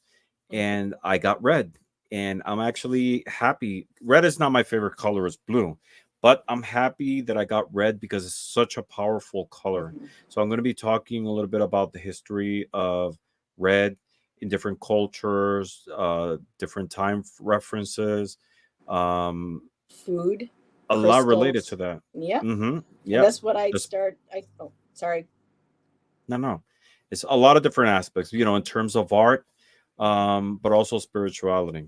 And I got red, and I'm actually happy. Red is not my favorite color, it's blue, but I'm happy that I got red because it's such a powerful color. So I'm going to be talking a little bit about the history of red in different cultures, different time references, Food, a lot related crystals. to that. Yeah. Yeah, And that's what I start. Sorry. No, it's a lot of different aspects, in terms of art, but also spirituality.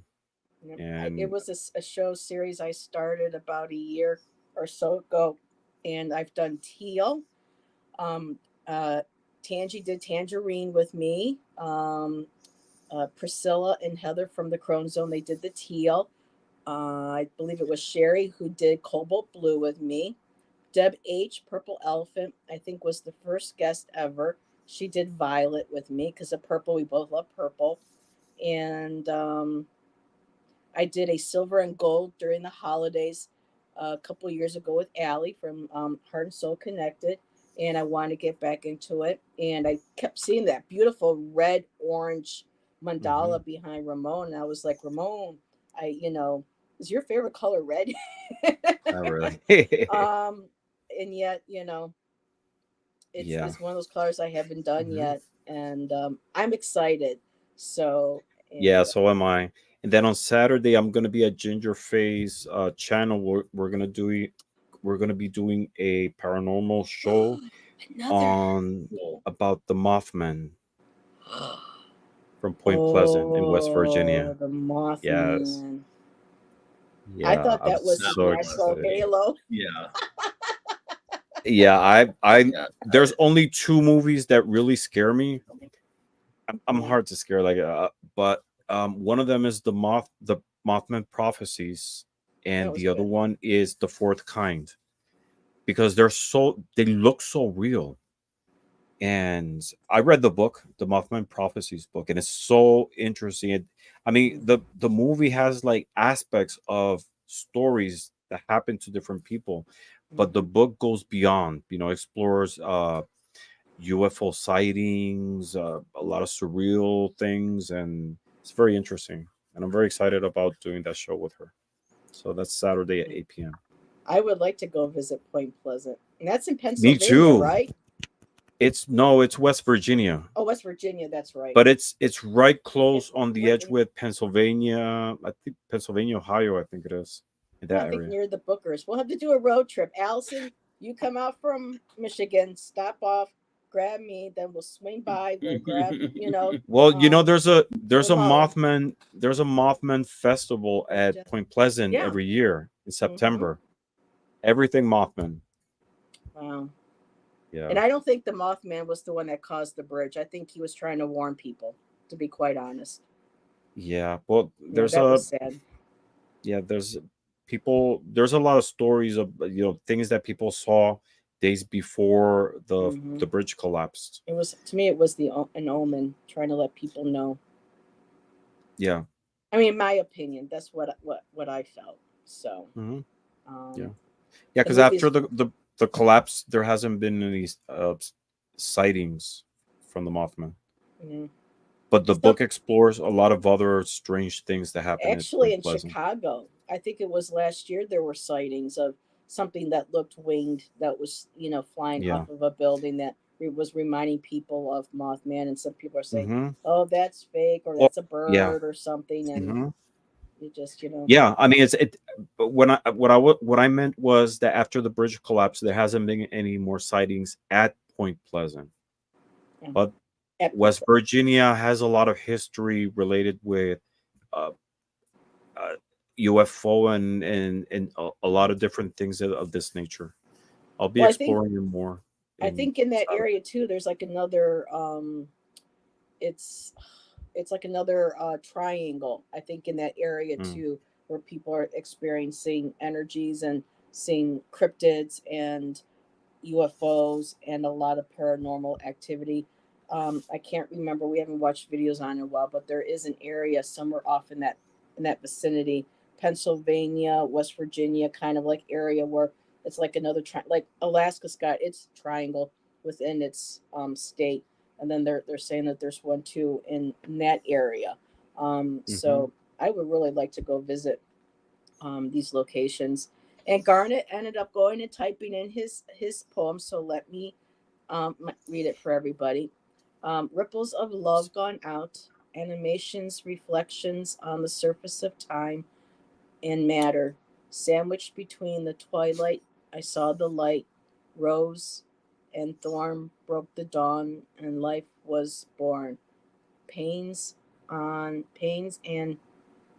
Yep. And It was a show series I started about a year or so ago, and I've done teal. Tangie did tangerine with me. Priscilla and Heather from the Crone Zone, they did the teal. I believe it was Sherry who did cobalt blue with me. Deb H, Purple Elephant, I think was the first guest ever. She did violet with me because of purple. We both love purple. And I did a silver and gold during the holidays a couple years ago with Allie from Heart and Soul Connected. And I wanted to get back into it. And I kept seeing that beautiful red orange mandala behind Ramon. And I was like, Ramon, is your favorite color red? not really. And yet, it's one of those colors I haven't done yet. And I'm excited. So, Yeah, so am I. And then on Saturday, I'm gonna be at Ginger Face channel. We're gonna be doing a paranormal show on about the Mothman from Point Pleasant in West Virginia. The Mothman. Yes. Yeah, I thought that I'm was so natural excited. halo. Yeah. Yeah, there's only two movies that really scare me. I'm hard to scare, but one of them is the Mothman Prophecies, and the other one is The Fourth Kind, because they look so real, and I read the book, the Mothman Prophecies book, and it's so interesting. I mean, the movie has like aspects of stories that happen to different people, but the book goes beyond. Explores UFO sightings, a lot of surreal things, and it's very interesting. And I'm very excited about doing that show with her. So that's Saturday at 8 p.m. I would like to go visit Point Pleasant, and that's in Me Pennsylvania, too. right? It's West Virginia, Oh, West Virginia. That's right. but it's right close on the We're edge with Pennsylvania. I think Pennsylvania, Ohio. I think it is in that I think area. near the Bookers. We'll have to do a road trip. Allison, you come out from Michigan, stop off, grab me, then we'll swing by. We'll grab, Well, there's a Ramon. Mothman festival at Just- Point Pleasant yeah. every year in September. Everything Mothman. Wow. Yeah. And I don't think the Mothman was the one that caused the bridge. I think he was trying to warn people, to be quite honest. Yeah. Well, That was sad. there's a lot of stories of things that people saw days before the bridge collapsed. It was, to me, it was an omen trying to let people know. Yeah. I mean, in my opinion, that's what I felt. So, yeah, because after the collapse, there hasn't been any sightings from the Mothman. But the book explores a lot of other strange things that happen. Actually, in Chicago, I think it was last year, there were sightings of something that looked winged that was, flying off of a building that was reminding people of Mothman. And some people are saying, "Oh, that's fake," or "That's a bird," or something. And you just, Yeah, I mean, But what I meant was that after the bridge collapse, there hasn't been any more sightings at Point Pleasant. But West Virginia has a lot of history related with UFO and a lot of different things of this nature. I'll be exploring more. I think in that area too, there's like another it's like another triangle, I think, in that area too, where people are experiencing energies and seeing cryptids and UFOs and a lot of paranormal activity. I can't remember, we haven't watched videos on it in a while, but there is an area somewhere off in that vicinity, Pennsylvania, West Virginia, kind of like area where it's like another like Alaska's got its triangle within its state, and then they're saying that there's one too in that area. So I would really like to go visit these locations. And Garnet ended up going and typing in his poem. So let me read it for everybody. Ripples of love gone out, animations, reflections on the surface of time and matter, sandwiched between the twilight. I saw the light, rose and thorn broke the dawn, and life was born. Pains on pains and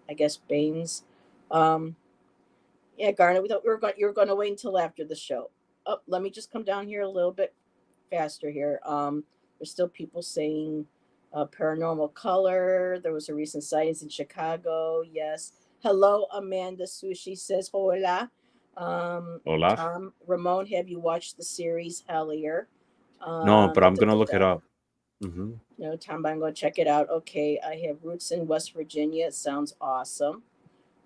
I guess Banes. Yeah, Garnet, we thought you were going to wait until after the show. Oh, let me just come down here a little bit faster here. There's still people saying paranormal color. There was a recent sightings in Chicago. Yes. Hello, Amanda Sushi says hola. Hola. Tom Ramon, have you watched the series Hellier? No, but I'm gonna look it up. No, Tom, I'm going to check it out. Okay, I have roots in West Virginia. It sounds awesome.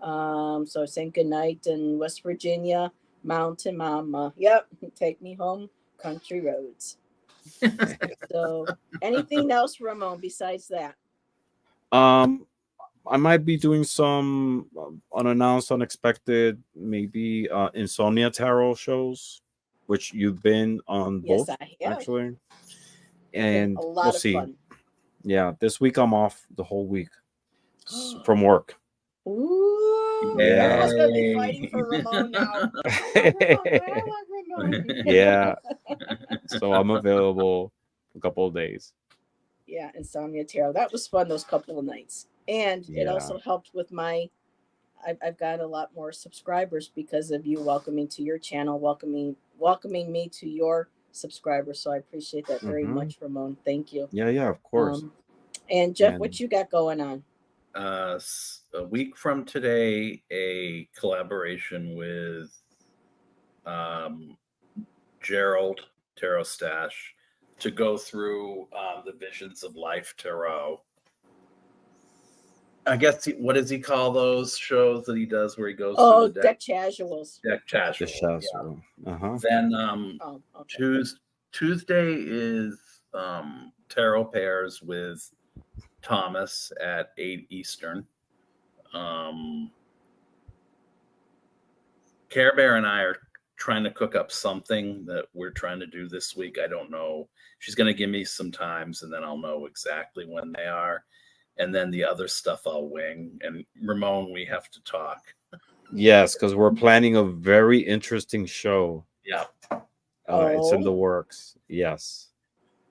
So saying good night in West Virginia, Mountain Mama. Yep, take me home, country roads. So, anything else, Ramon, besides that? I might be doing some unannounced, unexpected, maybe insomnia tarot shows, which you've been on both, I have. Actually. And a lot of fun. Yeah, this week I'm off the whole week from work. Ooh, yeah, everyone's gonna be fighting for Ramon now. I want Ramon. Yeah, so I'm available for a couple of days. Yeah, Insomnia Tarot. That was fun those couple of nights. And it also helped with I've got a lot more subscribers because of you welcoming to your channel, welcoming me to your subscribers. So I appreciate that very much, Ramon. Thank you. Yeah, of course. And Jeff, what you got going on? A week from today, a collaboration with Gerald Tarot Stash. to go through the Visions of Life Tarot. I guess what does he call those shows that he does where he goes through the deck casuals. Deck The casual. Shazoo. Uh-huh. Then Oh, okay. Tuesday is tarot pairs with Thomas at 8 Eastern. Care Bear and I are trying to cook up something that we're trying to do this week. I don't know. She's going to give me some times, and then I'll know exactly when they are. And then the other stuff I'll wing. And Ramon, we have to talk. Yes, because we're planning a very interesting show. Yeah. It's in the works. Yes.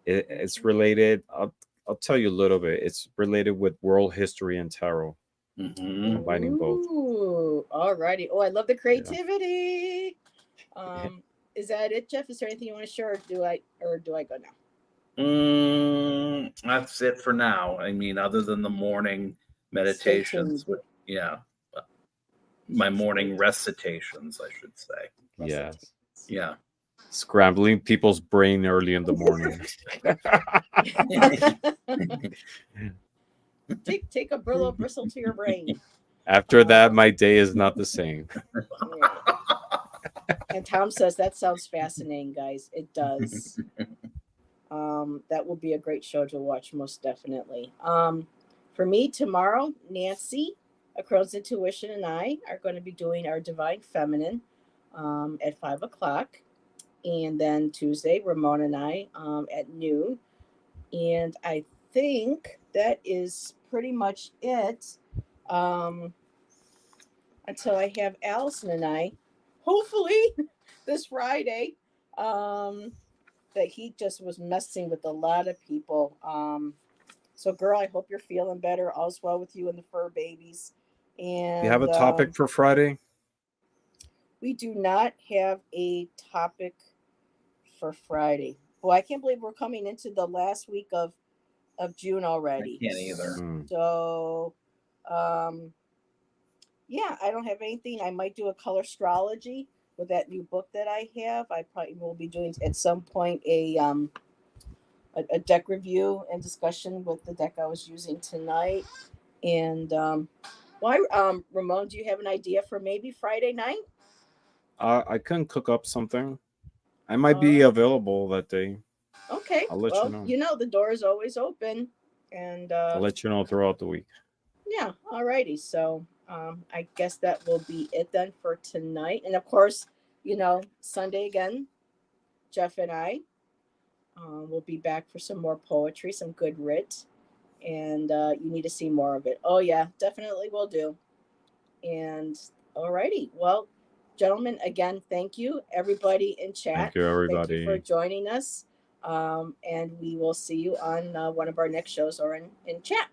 It's related. I'll tell you a little bit. It's related with world history and tarot. Mm-hmm. Combining both. Ooh, all righty. Oh, I love the creativity. Is that it, Jeff? Is there anything you want to share, or do I go now? That's it for now. I mean, other than the morning meditations, my morning recitations, I should say. Yes. Yeah. Scrambling people's brain early in the morning. take a Brillo bristle to your brain. After that, my day is not the same. Yeah. And Tom says that sounds fascinating, guys. It does. That will be a great show to watch, most definitely. For me, tomorrow, Nancy, A Crow's Intuition, and I are going to be doing our Divine Feminine at 5 o'clock. And then Tuesday, Ramon and I at noon. And I think that is pretty much it. Until I have Allison and I, hopefully this Friday, that he just was messing with a lot of people. So girl, I hope you're feeling better. All's well with you and the fur babies. And you have a topic for Friday? We do not have a topic for Friday. Well, I can't believe we're coming into the last week of June already. I can't either. So yeah, I don't have anything. I might do a color astrology with that new book that I have. I probably will be doing at some point a deck review and discussion with the deck I was using tonight. And Ramon, do you have an idea for maybe Friday night? I can cook up something. I might be available that day. Okay. I'll let you know. You know, the door is always open, and I'll let you know throughout the week. Yeah. Alrighty. So I guess that will be it then for tonight. And of course, Sunday again, Jeff and I will be back for some more poetry, some good writ, and you need to see more of it. Oh yeah, definitely will do. And alrighty. Well, gentlemen, again, thank you. Everybody in chat. Thank you, everybody. Thank you for joining us. And we will see you on one of our next shows or in chat.